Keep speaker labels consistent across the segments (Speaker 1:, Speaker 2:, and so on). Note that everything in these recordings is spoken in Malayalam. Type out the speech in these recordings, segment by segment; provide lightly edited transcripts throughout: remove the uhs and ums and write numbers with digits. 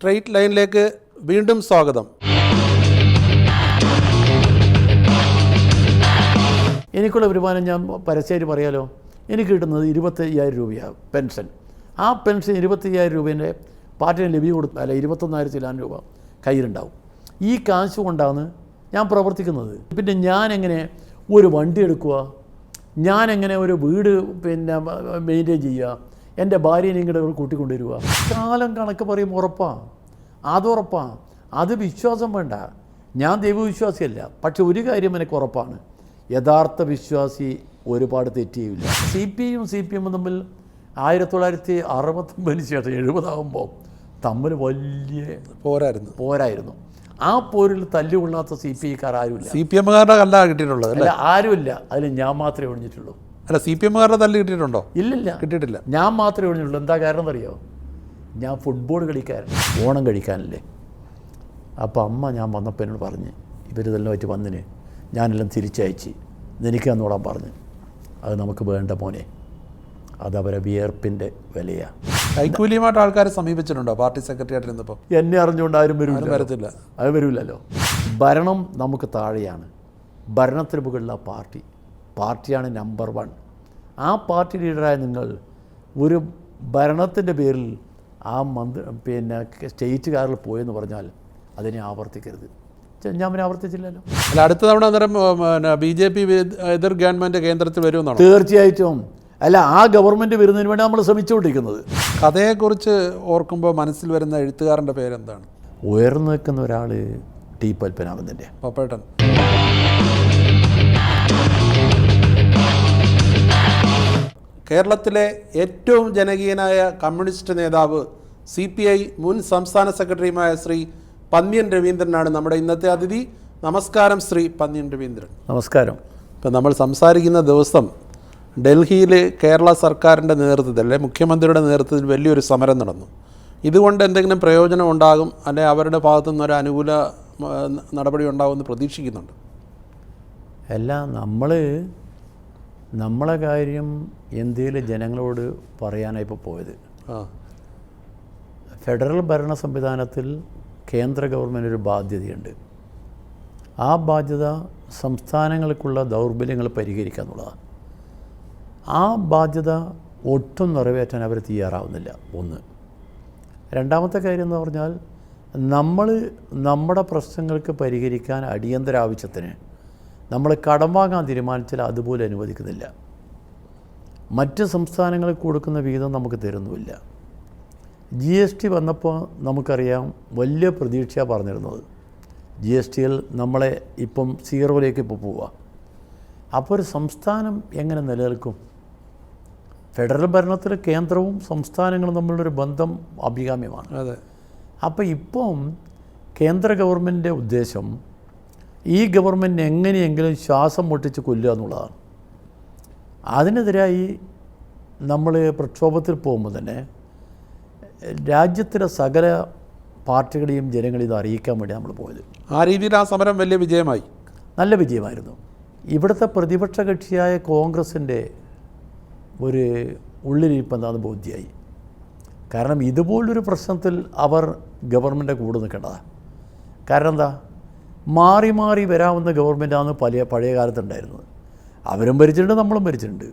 Speaker 1: സ്ട്രെയിറ്റ് ലൈനിലേക്ക് വീണ്ടും സ്വാഗതം.
Speaker 2: എനിക്കുള്ള വരുമാനം ഞാൻ പരസ്യമായിട്ട് പറയാലോ, എനിക്ക് കിട്ടുന്നത് 25,000 രൂപയാണ് പെൻഷൻ. ആ പെൻഷൻ 25,000 രൂപേൻ്റെ പാർട്ടിന് ലഭ്യ കൊടുത്തു, അല്ല 21,000 രൂപ കയ്യിലുണ്ടാവും. ഈ കാശ് കൊണ്ടാണ് ഞാൻ പ്രവർത്തിക്കുന്നത്. പിന്നെ ഞാനെങ്ങനെ ഒരു വണ്ടി എടുക്കുക, ഞാനെങ്ങനെ ഒരു വീട് മെയിൻറ്റെയിൻ ചെയ്യുക, എൻ്റെ ഭാര്യനെ ഇങ്ങോട്ട് കൂട്ടിക്കൊണ്ടുവരിക. കാലം കണക്ക് പറയുമ്പോൾ ഉറപ്പാണ്, അതുറപ്പാണ്. അത് വിശ്വാസം വേണ്ട. ഞാൻ ദൈവവിശ്വാസിയല്ല, പക്ഷെ ഒരു കാര്യം എനിക്ക് ഉറപ്പാണ്, യഥാർത്ഥ വിശ്വാസി ഒരുപാട് തെറ്റിയില്ല. CPM തമ്മിൽ 1969 ശേഷം 70 തമ്മിൽ വലിയ പോരായിരുന്നു. ആ പോരിൽ തല്ലുകൊള്ളാത്ത CPIക്കാർ ആരുമില്ല.
Speaker 1: CPMകാരുടെ കല്ല കിട്ടിയിട്ടുള്ളത്
Speaker 2: അല്ല, ആരുമില്ല. അതിൽ ഞാൻ മാത്രമേ ഒഴിഞ്ഞിട്ടുള്ളൂ.
Speaker 1: അല്ല, CPMകാരുടെ തല്ല് കിട്ടിയിട്ടുണ്ടോ?
Speaker 2: ഇല്ലില്ല,
Speaker 1: കിട്ടിയിട്ടില്ല.
Speaker 2: ഞാൻ മാത്രമേ ഒഴിഞ്ഞിട്ടുള്ളൂ. എന്താ കാരണം എന്നറിയോ? ഞാൻ ഫുട്ബോൾ കളിക്കാരൻ, ഓണം കഴിക്കാനല്ലേ. അപ്പോൾ അമ്മ ഞാൻ വന്നപ്പോൾ എന്നോട് പറഞ്ഞ്, ഇവരിതെല്ലാം ആയിട്ട് വന്നിന്, ഞാനെല്ലാം തിരിച്ചയച്ച് എനിക്ക് തന്നോടാൻ പറഞ്ഞു. അത് നമുക്ക് വേണ്ട മോനെ, അതവരെ വിയർപ്പിൻ്റെ വിലയാണ്.
Speaker 1: കൈക്കൂലിയുമായിട്ട് ആൾക്കാരെ സമീപിച്ചിട്ടുണ്ടോ പാർട്ടി സെക്രട്ടറി ആയിട്ടിരുന്നപ്പോൾ?
Speaker 2: എന്നെ അറിഞ്ഞുകൊണ്ട് ആരും
Speaker 1: വരത്തില്ല.
Speaker 2: അത് വരില്ലല്ലോ. ഭരണം നമുക്ക് താഴെയാണ്, ഭരണത്തിന് മുകളിലുള്ള പാർട്ടിയാണ് നമ്പർ 1. ആ പാർട്ടി ലീഡറായ നിങ്ങൾ ഒരു ഭരണത്തിൻ്റെ പേരിൽ ആ സ്റ്റേറ്റുകാരിൽ പോയെന്ന് പറഞ്ഞാൽ അതിനെ ആവർത്തിക്കരുത്. ഞാൻ പിന്നെ ആവർത്തിച്ചില്ലല്ലോ.
Speaker 1: അല്ല, അടുത്ത തവണ അന്നേരം BJP എതിർ ഗവൺമെൻറ് കേന്ദ്രത്തിൽ വരുമെന്നാണ്?
Speaker 2: തീർച്ചയായിട്ടും. അല്ല, ആ ഗവൺമെൻറ് വരുന്നതിന് വേണ്ടി നമ്മൾ ശ്രമിച്ചുകൊണ്ടിരിക്കുന്നത്.
Speaker 1: കഥയെക്കുറിച്ച് ഓർക്കുമ്പോൾ മനസ്സിൽ വരുന്ന എഴുത്തുകാരൻ്റെ പേരെന്താണ്?
Speaker 2: ഉയർന്നു നിൽക്കുന്ന ഒരാൾ ടി പത്മനാഭൻ്റെ
Speaker 1: പപ്പേട്ടൻ. കേരളത്തിലെ ഏറ്റവും ജനകീയനായ കമ്മ്യൂണിസ്റ്റ് നേതാവ് CPI മുൻ സംസ്ഥാന സെക്രട്ടറിയുമായ ശ്രീ പന്ന്യൻ രവീന്ദ്രനാണ് നമ്മുടെ ഇന്നത്തെ അതിഥി. നമസ്കാരം ശ്രീ പന്ന്യൻ രവീന്ദ്രൻ.
Speaker 2: നമസ്കാരം.
Speaker 1: ഇപ്പം നമ്മൾ സംസാരിക്കുന്ന ദിവസം ഡൽഹിയിൽ കേരള സർക്കാരിൻ്റെ നേതൃത്വത്തിൽ, അല്ലെ മുഖ്യമന്ത്രിയുടെ നേതൃത്വത്തിൽ വലിയൊരു സമരം നടന്നു. ഇതുകൊണ്ട് എന്തെങ്കിലും പ്രയോജനം ഉണ്ടാകും, അല്ലെ അവരുടെ ഭാഗത്തു നിന്നൊരു അനുകൂല നടപടി ഉണ്ടാകുമെന്ന് പ്രതീക്ഷിക്കുന്നുണ്ട്?
Speaker 2: അല്ല, നമ്മളെ കാര്യം ഇന്ത്യയിലെ ജനങ്ങളോട് പറയാനാണ് ഇപ്പോൾ പോയത്. ഫെഡറൽ ഭരണ സംവിധാനത്തിൽ കേന്ദ്ര ഗവൺമെൻറ് ഒരു ബാധ്യതയുണ്ട്. ആ ബാധ്യത സംസ്ഥാനങ്ങൾക്കുള്ള ദൗർബല്യങ്ങൾ പരിഹരിക്കുക എന്നുള്ളതാണ്. ആ ബാധ്യത ഒട്ടും നിറവേറ്റാൻ അവർ തയ്യാറാവുന്നില്ല. ഒന്ന്. രണ്ടാമത്തെ കാര്യം എന്ന് പറഞ്ഞാൽ, നമ്മുടെ പ്രശ്നങ്ങൾക്ക് പരിഹരിക്കാൻ അടിയന്തര ആവശ്യത്തിന് നമ്മൾ കടം വാങ്ങാൻ തീരുമാനിച്ചാൽ അതുപോലെ അനുവദിക്കുന്നില്ല. മറ്റ് സംസ്ഥാനങ്ങൾക്ക് കൊടുക്കുന്ന വിഹിതം നമുക്ക് തരുന്നുമില്ല. GST വന്നപ്പോൾ നമുക്കറിയാം, വലിയ പ്രതീക്ഷയാണ് പറഞ്ഞിരുന്നത്. GSTയിൽ നമ്മളെ ഇപ്പം 0ലേക്ക് ഇപ്പോൾ പോവുക. അപ്പോൾ ഒരു സംസ്ഥാനം എങ്ങനെ നിലനിൽക്കും? ഫെഡറൽ ഭരണത്തിൽ കേന്ദ്രവും സംസ്ഥാനങ്ങളും തമ്മിലുള്ളൊരു ബന്ധം അഭികാമ്യമാണ്.
Speaker 1: അതെ.
Speaker 2: അപ്പോൾ ഇപ്പം കേന്ദ്ര ഗവൺമെൻറ്റിൻ്റെ ഉദ്ദേശം ഈ ഗവൺമെൻറ് എങ്ങനെയെങ്കിലും ശ്വാസം മുട്ടിച്ച് കൊല്ലുക എന്നുള്ളതാണ്. അതിനെതിരായി നമ്മൾ പ്രക്ഷോഭത്തിൽ പോകുമ്പോൾ തന്നെ രാജ്യത്തിലെ സകല പാർട്ടികളെയും ജനങ്ങളെയും ഇത് അറിയിക്കാൻ വേണ്ടി നമ്മൾ പോയത്.
Speaker 1: ആ രീതിയിൽ ആ സമരം വലിയ വിജയമായി,
Speaker 2: നല്ല വിജയമായിരുന്നു. ഇവിടുത്തെ പ്രതിപക്ഷ കക്ഷിയായ കോൺഗ്രസിൻ്റെ ഒരു ഉള്ളിലിരിപ്പ് എന്താണെന്ന് ബോധ്യമായി. കാരണം ഇതുപോലൊരു പ്രശ്നത്തിൽ അവർ ഗവൺമെൻറ് കൂടെ നിൽക്കേണ്ടതാണ്. കാരണം എന്താ, മാറി മാറി വരാവുന്ന ഗവൺമെൻറ്റാണ് പഴയ കാലത്തുണ്ടായിരുന്നത്. അവരും ഭരിച്ചിട്ടുണ്ട്, നമ്മളും ഭരിച്ചിട്ടുണ്ട്.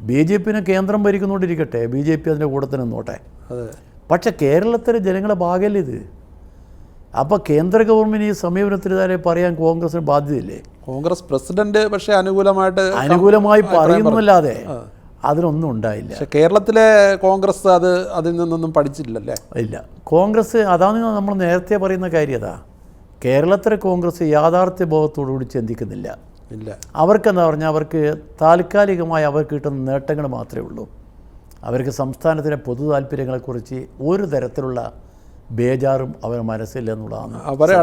Speaker 2: BJPനെ കേന്ദ്രം ഭരിക്കുന്നുകൊണ്ടിരിക്കട്ടെ, BJP അതിൻ്റെ കൂടെ തന്നെ നിന്നോട്ടെ. പക്ഷേ കേരളത്തിലെ ജനങ്ങളെ ഭാഗമല്ലേ ഇത്? അപ്പോൾ കേന്ദ്ര ഗവൺമെൻറ് ഈ സമീപനത്തിനെതിരെ പറയാൻ കോൺഗ്രസിന് ബാധ്യതയില്ലേ?
Speaker 1: കോൺഗ്രസ് പ്രസിഡന്റ് പക്ഷേ അനുകൂലമായി
Speaker 2: പറയുന്നല്ലാതെ അതിനൊന്നും ഉണ്ടായില്ല.
Speaker 1: പക്ഷേ കേരളത്തിലെ കോൺഗ്രസ് അതിൽ നിന്നൊന്നും പഠിച്ചില്ലല്ലേ?
Speaker 2: ഇല്ല. കോൺഗ്രസ്, അതാണ് നമ്മൾ നേരത്തെ പറയുന്ന കാര്യതാ, കേരളത്തിലെ കോൺഗ്രസ് യാഥാർത്ഥ്യ ബോധത്തോടുകൂടി ചിന്തിക്കുന്നില്ല. അവർക്കെന്താ പറഞ്ഞാൽ, അവർക്ക് താൽക്കാലികമായി അവർക്ക് കിട്ടുന്ന നേട്ടങ്ങൾ മാത്രമേ ഉള്ളൂ. അവർക്ക് സംസ്ഥാനത്തിലെ പൊതു താല്പര്യങ്ങളെക്കുറിച്ച് ഒരു തരത്തിലുള്ള ബേജാറും അവർ മനസ്സില്ല എന്നുള്ളതാണ്.
Speaker 1: അവരെ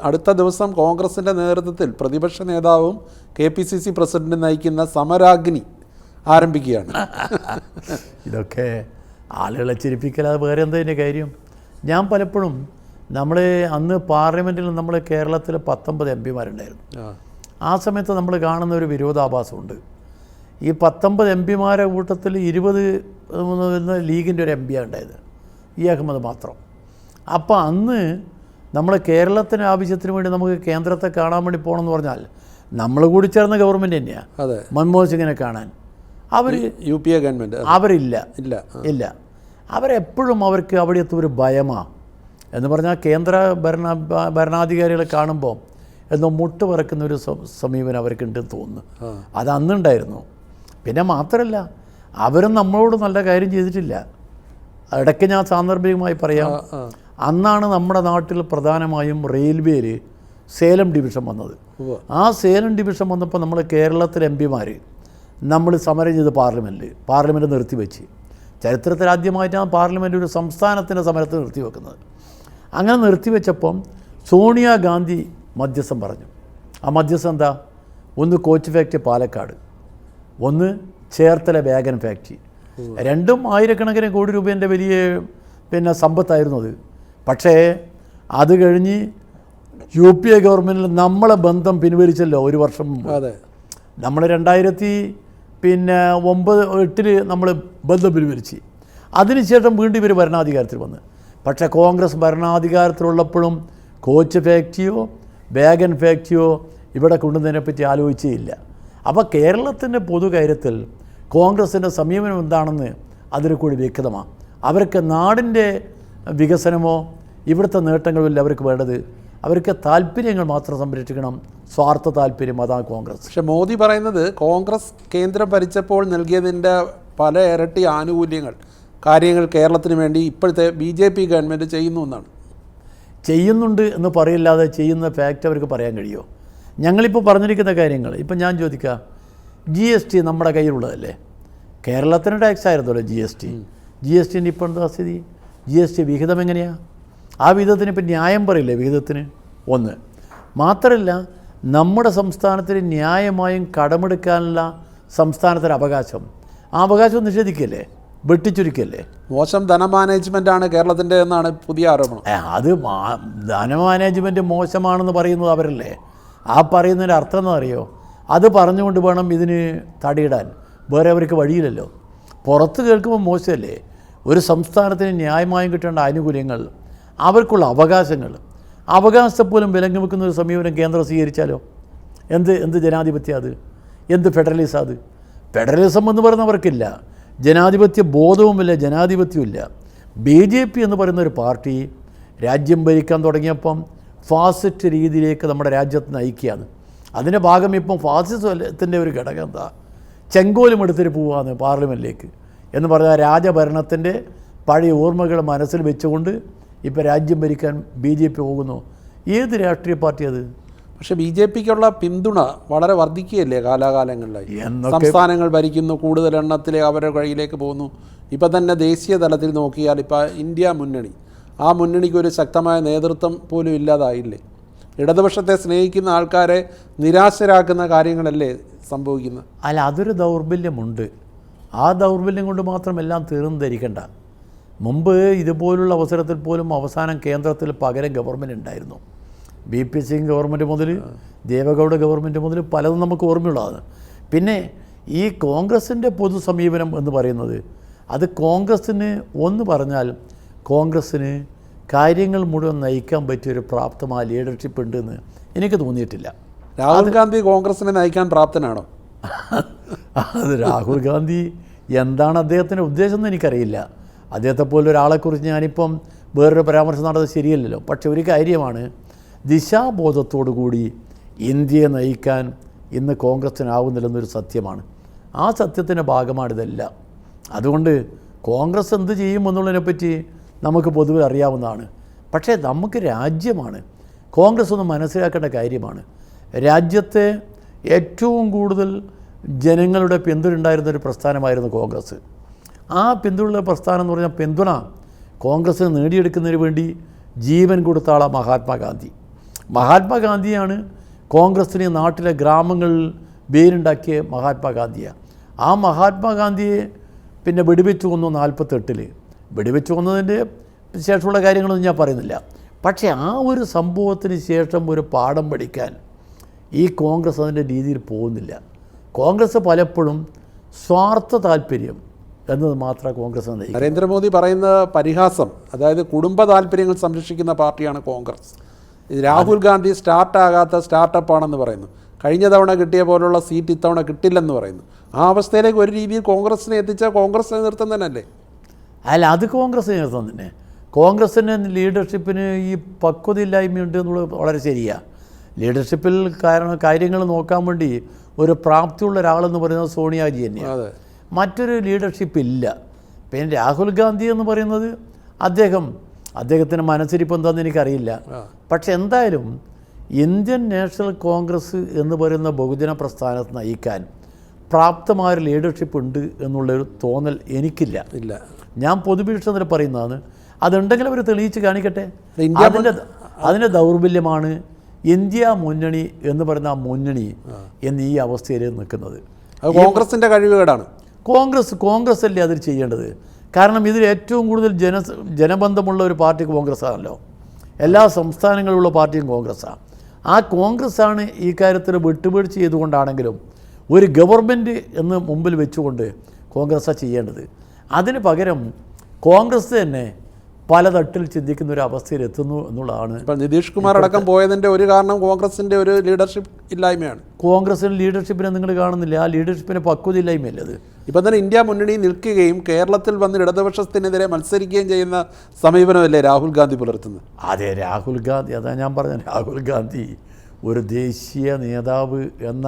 Speaker 1: അടുത്ത ദിവസം കോൺഗ്രസിൻ്റെ നേതൃത്വത്തിൽ പ്രതിപക്ഷ നേതാവും KPCC പ്രസിഡന്റും നയിക്കുന്ന സമരാഗ്നി ആരംഭിക്കുകയാണ്.
Speaker 2: ഇതൊക്കെ ആളുകളെ ചിരിപ്പിക്കലാതെ വേറെ എന്തതിൻ്റെ കാര്യം? ഞാൻ പലപ്പോഴും അന്ന് പാർലമെൻറ്റിൽ നമ്മൾ കേരളത്തിൽ 19 MPമാരുണ്ടായിരുന്നു. ആ സമയത്ത് നമ്മൾ കാണുന്ന ഒരു വിരോധാഭാസമുണ്ട്. ഈ 19 MPമാരുടെ കൂട്ടത്തിൽ 20 ലീഗിൻ്റെ ഒരു MP ഉണ്ടായത്, ഈ അഹമ്മദ് മാത്രം. അപ്പോൾ അന്ന് നമ്മൾ കേരളത്തിന് ആവശ്യത്തിന് വേണ്ടി നമുക്ക് കേന്ദ്രത്തെ കാണാൻ വേണ്ടി പോകണമെന്ന് പറഞ്ഞാൽ നമ്മൾ കൂടി ചേർന്ന ഗവൺമെൻറ് തന്നെയാണ്.
Speaker 1: അതെ,
Speaker 2: മൻമോഹൻ സിംഗിനെ കാണാൻ അവർ
Speaker 1: UPA ഗവൺമെൻറ്
Speaker 2: അവരില്ല
Speaker 1: ഇല്ല
Speaker 2: ഇല്ല അവരെപ്പോഴും അവർക്ക് അവിടുത്തെ ഒരു ഭയമാണ്. എന്ന് പറഞ്ഞാൽ കേന്ദ്ര ഭരണാധികാരികളെ കാണുമ്പോൾ എന്തോ മുട്ട് പറക്കുന്ന ഒരു സമീപനം അവർക്കുണ്ടെന്ന് തോന്നുന്നു. അത് അന്നുണ്ടായിരുന്നു. പിന്നെ മാത്രമല്ല അവരും നമ്മളോട് നല്ല കാര്യം ചെയ്തിട്ടില്ല. ഇടയ്ക്ക് ഞാൻ സാന്ദർഭികമായി പറയാം, അന്നാണ് നമ്മുടെ നാട്ടിൽ പ്രധാനമായും റെയിൽവേയിൽ സേലം ഡിവിഷൻ വന്നത്. ആ സേലം ഡിവിഷൻ വന്നപ്പോൾ നമ്മൾ കേരളത്തിലെ MP-മാർ നമ്മൾ സമരം ചെയ്ത് പാർലമെൻറ്റ് നിർത്തിവെച്ച്, ചരിത്രത്തിൽ ആദ്യമായിട്ടാണ് പാർലമെൻറ്റ് ഒരു സംസ്ഥാനത്തിൻ്റെ സമരത്തെ നിർത്തിവെക്കുന്നത്. അങ്ങനെ നിർത്തിവെച്ചപ്പം സോണിയാഗാന്ധി മധ്യസ്ഥം പറഞ്ഞു. ആ മധ്യസ്ഥം എന്താ? ഒന്ന് കോച്ച് ഫാക്ടറി പാലക്കാട്, ഒന്ന് ചേർത്തല വാഗൺ ഫാക്ടറി. രണ്ടും ആയിരക്കണക്കിന് കോടി രൂപേൻ്റെ വലിയ സമ്പത്തായിരുന്നു അത്. പക്ഷേ അത് കഴിഞ്ഞ് UPA ഗവൺമെൻറ്റിൽ നമ്മളെ ബന്ധം പിൻവലിച്ചല്ലോ ഒരു വർഷം മുമ്പ്.
Speaker 1: അതെ,
Speaker 2: നമ്മൾ 2009-8 നമ്മൾ ബന്ധം പിൻവലിച്ച്. അതിനുശേഷം വീണ്ടും ഇവർ ഭരണാധികാരത്തിൽ വന്ന്. പക്ഷേ കോൺഗ്രസ് ഭരണാധികാരത്തിലുള്ളപ്പോഴും കോച്ച് ഫാക്ടറിയോ വാഗൺ ഫാക്ടറിയോ ഇവിടെ കൊണ്ടുവന്നതിനെപ്പറ്റി ആലോചിച്ചേ ഇല്ല. അപ്പോൾ കേരളത്തിൻ്റെ പൊതുകാര്യത്തിൽ കോൺഗ്രസിൻ്റെ സമീപനം എന്താണെന്ന് അതിൽ കൂടി വ്യക്തമാണ്. അവർക്ക് നാടിൻ്റെ വികസനമോ ഇവിടുത്തെ നേട്ടങ്ങളുമില്ല അവർക്ക് വേണ്ടത്. അവർക്ക് താല്പര്യങ്ങൾ മാത്രം സംരക്ഷിക്കണം, സ്വാർത്ഥ താല്പര്യം, അതാണ് കോൺഗ്രസ്.
Speaker 1: പക്ഷേ മോദി പറയുന്നത് കോൺഗ്രസ് കേന്ദ്രം ഭരിച്ചപ്പോൾ നൽകിയതിൻ്റെ പല ഇരട്ടി ആനുകൂല്യങ്ങൾ, കാര്യങ്ങൾ കേരളത്തിന് വേണ്ടി ഇപ്പോഴത്തെ BJP ഗവൺമെൻറ് ചെയ്യുന്നു എന്നാണ്.
Speaker 2: ചെയ്യുന്നുണ്ട് എന്ന് പറയില്ലാതെ ചെയ്യുന്ന ഫാക്റ്റ് അവർക്ക് പറയാൻ കഴിയുമോ? ഞങ്ങളിപ്പോൾ പറഞ്ഞിരിക്കുന്ന കാര്യങ്ങൾ ഇപ്പം ഞാൻ ചോദിക്കാം, GST നമ്മുടെ കയ്യിലുള്ളതല്ലേ? കേരളത്തിന് ടാക്സ് ആയിരുന്നല്ലോ GST ഇപ്പോൾ എന്താ സ്ഥിതി? GST വിഹിതം എങ്ങനെയാണ്? ആ വിഹിതത്തിന് ഇപ്പം ന്യായം പറയില്ലേ വിഹിതത്തിന്? ഒന്ന് മാത്രമല്ല, നമ്മുടെ സംസ്ഥാനത്തിന് ന്യായമായും കടമെടുക്കാനുള്ള സംസ്ഥാനത്തിൻ്റെ അവകാശം, ആ അവകാശം നിഷേധിക്കല്ലേ, വെട്ടിച്ചുരുക്കല്ലേ?
Speaker 1: മോശം ധനമാനേജ്മെൻറ്റാണ് കേരളത്തിൻ്റെ എന്നാണ് പുതിയ ആരോപണം.
Speaker 2: അത് ധനമാനേജ്മെൻറ്റ് മോശമാണെന്ന് പറയുന്നത് അവരല്ലേ? ആ പറയുന്നതിൻ്റെ അർത്ഥം എന്താ അറിയോ? അത് പറഞ്ഞുകൊണ്ട് വേണം ഇതിന് തടയിടാൻ, വേറെ അവർക്ക് വഴിയില്ലല്ലോ. പുറത്ത് കേൾക്കുമ്പോൾ മോശമല്ലേ? ഒരു സംസ്ഥാനത്തിന് ന്യായമായും കിട്ടേണ്ട ആനുകൂല്യങ്ങൾ, അവർക്കുള്ള അവകാശത്തെ പോലും വിലങ്ങ് വെക്കുന്ന ഒരു സമീപനം കേന്ദ്രം സ്വീകരിച്ചാലോ? എന്ത് ജനാധിപത്യം അത്? എന്ത് ഫെഡറലിസം അത്? ഫെഡറലിസം എന്ന് പറയുന്നവർക്കില്ല, ജനാധിപത്യ ബോധവുമില്ല, ജനാധിപത്യമില്ല. BJP എന്ന് പറയുന്ന ഒരു പാർട്ടി രാജ്യം ഭരിക്കാൻ തുടങ്ങിയപ്പം ഫാസിസ്റ്റ് രീതിയിലേക്ക് നമ്മുടെ രാജ്യത്ത് നയിക്കുകയാണ്. അതിൻ്റെ ഭാഗം ഇപ്പം ഫാസിസത്തിൻ്റെ ഒരു ഘടകം എന്താ? ചെങ്കോലും എടുത്തിട്ട് പോവാന്ന് പാർലമെൻറ്റിലേക്ക് എന്ന് പറഞ്ഞാൽ രാജഭരണത്തിൻ്റെ പഴയ ഓർമ്മകൾ മനസ്സിൽ വെച്ചുകൊണ്ട് ഇപ്പോൾ രാജ്യം ഭരിക്കാൻ BJP പോകുന്നു. ഏത് രാഷ്ട്രീയ പാർട്ടി അത്?
Speaker 1: പക്ഷേ BJPക്കുള്ള പിന്തുണ വളരെ വർദ്ധിക്കുകയല്ലേ കാലാകാലങ്ങളിലായി? സംസ്ഥാനങ്ങൾ ഭരിക്കുന്നു, കൂടുതൽ എണ്ണത്തിൽ അവരുടെ വഴിയിലേക്ക് പോകുന്നു. ഇപ്പം തന്നെ ദേശീയ തലത്തിൽ നോക്കിയാൽ ഇപ്പോൾ ഇന്ത്യ മുന്നണി, ആ മുന്നണിക്ക് ഒരു ശക്തമായ നേതൃത്വം പോലും ഇല്ലാതായില്ലേ? ഇടതുപക്ഷത്തെ സ്നേഹിക്കുന്ന ആൾക്കാരെ നിരാശരാക്കുന്ന കാര്യങ്ങളല്ലേ സംഭവിക്കുന്നത്?
Speaker 2: അല്ല, അതൊരു ദൗർബല്യമുണ്ട്. ആ ദൗർബല്യം കൊണ്ട് മാത്രം എല്ലാം തീർന്നു ധരിക്കണ്ട. മുമ്പ് ഇതുപോലുള്ള അവസരത്തിൽ പോലും അവസാനം കേന്ദ്രത്തിൽ പകരം ഗവൺമെൻറ് ഉണ്ടായിരുന്നു. BP സിംഗ് ഗവൺമെൻറ് മുതൽ ദേവഗൗഡ ഗവൺമെൻറ് മുതൽ പലതും നമുക്ക് ഓർമ്മയുള്ളതാണ്. പിന്നെ ഈ കോൺഗ്രസിൻ്റെ പൊതു സമീപനം എന്ന് പറയുന്നത്, അത് കോൺഗ്രസ്സിന് ഒന്ന് പറഞ്ഞാൽ കോൺഗ്രസ്സിന് കാര്യങ്ങൾ മുഴുവൻ നയിക്കാൻ പറ്റിയൊരു പ്രാപ്തമായ ലീഡർഷിപ്പ് ഉണ്ടെന്ന് എനിക്ക് തോന്നിയിട്ടില്ല.
Speaker 1: രാഹുൽ ഗാന്ധി കോൺഗ്രസിനെ നയിക്കാൻ പ്രാപ്തനാണോ?
Speaker 2: അത് രാഹുൽ ഗാന്ധി എന്താണ് അദ്ദേഹത്തിൻ്റെ ഉദ്ദേശം എന്ന് എനിക്കറിയില്ല. അദ്ദേഹത്തെ പോലെ ഒരാളെക്കുറിച്ച് ഞാനിപ്പം വേറൊരു പരാമർശം നടന്നത് ശരിയല്ലല്ലോ. പക്ഷെ ഒരു കാര്യമാണ്, ദിശാബോധത്തോടു കൂടി ഇന്ത്യയെ നയിക്കാൻ ഇന്ന് കോൺഗ്രസ്സിനാവുന്നില്ലെന്നൊരു സത്യമാണ്. ആ സത്യത്തിൻ്റെ ഭാഗമാണിതെല്ലാം. അതുകൊണ്ട് കോൺഗ്രസ് എന്ത് ചെയ്യുമെന്നുള്ളതിനെപ്പറ്റി നമുക്ക് പൊതുവെ അറിയാവുന്നതാണ്. പക്ഷേ നമുക്ക് രാജ്യമാണ്, കോൺഗ്രസ് ഒന്ന് മനസ്സിലാക്കേണ്ട കാര്യമാണ്. രാജ്യത്തെ ഏറ്റവും കൂടുതൽ ജനങ്ങളുടെ പിന്തുണ ഉണ്ടായിരുന്നൊരു പ്രസ്ഥാനമായിരുന്നു കോൺഗ്രസ്. ആ പിന്തുണ പ്രസ്ഥാനം എന്ന് പറഞ്ഞാൽ പിന്തുണ കോൺഗ്രസ്സിന് നേടിയെടുക്കുന്നതിന് വേണ്ടി ജീവൻ കൊടുത്ത ആളാണ് മഹാത്മാഗാന്ധിയാണ് കോൺഗ്രസ്സിനെ നാട്ടിലെ ഗ്രാമങ്ങളിൽ വേരുണ്ടാക്കിയ മഹാത്മാഗാന്ധിയാണ്. ആ മഹാത്മാഗാന്ധിയെ പിന്നെ വെടിവെച്ച് കൊന്നു 48-ൽ. വെടിവെച്ച് കൊന്നതിൻ്റെ ശേഷമുള്ള കാര്യങ്ങളൊന്നും ഞാൻ പറയുന്നില്ല. പക്ഷേ ആ ഒരു സംഭവത്തിന് ശേഷം ഒരു പാഠം പഠിക്കാൻ ഈ കോൺഗ്രസ് അതിൻ്റെ രീതിയിൽ പോകുന്നില്ല. കോൺഗ്രസ് പലപ്പോഴും സ്വാർത്ഥ താല്പര്യം, എന്നത് മാത്രമേ കോൺഗ്രസ് നയിക്കൂ.
Speaker 1: നരേന്ദ്രമോദി പറയുന്ന പരിഹാസം, അതായത് കുടുംബ താല്പര്യങ്ങൾ സംരക്ഷിക്കുന്ന പാർട്ടിയാണ് കോൺഗ്രസ്. രാഹുൽ ഗാന്ധി സ്റ്റാർട്ടാകാത്ത സ്റ്റാർട്ടപ്പാണെന്ന് പറയുന്നു. കഴിഞ്ഞ തവണ കിട്ടിയ പോലുള്ള സീറ്റ് ഇത്തവണ കിട്ടില്ലെന്ന് പറയുന്നു. ആ അവസ്ഥയിലേക്ക് ഒരു രീതിയിൽ കോൺഗ്രസിനെ എത്തിച്ച കോൺഗ്രസ് നേതൃത്വം തന്നെയല്ലേ?
Speaker 2: അല്ല, അത് കോൺഗ്രസ് നേതൃത്വം തന്നെ. കോൺഗ്രസിന് ലീഡർഷിപ്പിന് ഈ പക്വതയില്ലായ്മയുണ്ട് എന്നുള്ളത് വളരെ ശരിയാണ്. ലീഡർഷിപ്പിൽ കാര്യങ്ങൾ നോക്കാൻ വേണ്ടി ഒരു പ്രാപ്തിയുള്ള ഒരാളെന്ന് പറയുന്നത് സോണിയാജി തന്നെയാണ്. മറ്റൊരു ലീഡർഷിപ്പ് ഇല്ല. പിന്നെ രാഹുൽ ഗാന്ധി എന്ന് പറയുന്നത് അദ്ദേഹത്തിൻ്റെ മനസ്സിരിപ്പ് എന്താണെന്ന് എനിക്കറിയില്ല. പക്ഷെ എന്തായാലും ഇന്ത്യൻ നാഷണൽ കോൺഗ്രസ് എന്ന് പറയുന്ന ബഹുജന പ്രസ്ഥാനത്ത് നയിക്കാൻ പ്രാപ്തമായ ലീഡർഷിപ്പ് ഉണ്ട് എന്നുള്ളൊരു തോന്നൽ എനിക്കില്ല. ഞാൻ പൊതുവീക്ഷണത്തിൽ പറയുന്നതാണ്. അതുണ്ടെങ്കിൽ അവർ തെളിയിച്ച് കാണിക്കട്ടെ. അതിൻ്റെ ദൗർബല്യമാണ് ഇന്ത്യ മുന്നണി എന്ന് പറയുന്ന ആ മുന്നണി എന്ന് ഈ അവസ്ഥയിൽ നിൽക്കുന്നത്.
Speaker 1: കോൺഗ്രസിൻ്റെ കഴിവുകേടാണ്.
Speaker 2: കോൺഗ്രസ് അല്ലേ അതിൽ ചെയ്യേണ്ടത്. കാരണം ഇതിൽ ഏറ്റവും കൂടുതൽ ജനബന്ധമുള്ള ഒരു പാർട്ടി കോൺഗ്രസ് ആണല്ലോ. എല്ലാ സംസ്ഥാനങ്ങളിലുള്ള പാർട്ടിയും കോൺഗ്രസ്സാണ്. ആ കോൺഗ്രസ്സാണ് ഈ കാര്യത്തിൽ വിട്ടുവീഴ്ച ചെയ്തുകൊണ്ടാണെങ്കിലും ഒരു ഗവൺമെൻറ് എന്ന് മുമ്പിൽ വെച്ചുകൊണ്ട് കോൺഗ്രസ്സാണ് ചെയ്യേണ്ടത്. അതിന് പകരം കോൺഗ്രസ് തന്നെ പല തട്ടിൽ ചിന്തിക്കുന്ന ഒരു അവസ്ഥയിൽ എത്തുന്നു എന്നുള്ളതാണ്.
Speaker 1: ഇപ്പം നിതീഷ് കുമാർ അടക്കം പോയതിൻ്റെ ഒരു കാരണം കോൺഗ്രസിൻ്റെ ഒരു ലീഡർഷിപ്പ് ഇല്ലായ്മയാണ്.
Speaker 2: കോൺഗ്രസിൻ്റെ ലീഡർഷിപ്പിനെ നിങ്ങൾ കാണുന്നില്ല. ആ ലീഡർഷിപ്പിന് പക്വതയില്ലായ്മയല്ലേ അത്.
Speaker 1: ഇപ്പം തന്നെ ഇന്ത്യ മുന്നണി നിൽക്കുകയും കേരളത്തിൽ വന്ന് ഇടതുപക്ഷത്തിനെതിരെ മത്സരിക്കുകയും ചെയ്യുന്ന സമീപനമല്ലേ രാഹുൽ ഗാന്ധി പുലർത്തുന്നത്?
Speaker 2: അതെ, രാഹുൽ ഗാന്ധി, അതാ ഞാൻ പറഞ്ഞത്, രാഹുൽ ഗാന്ധി ഒരു ദേശീയ നേതാവ് എന്ന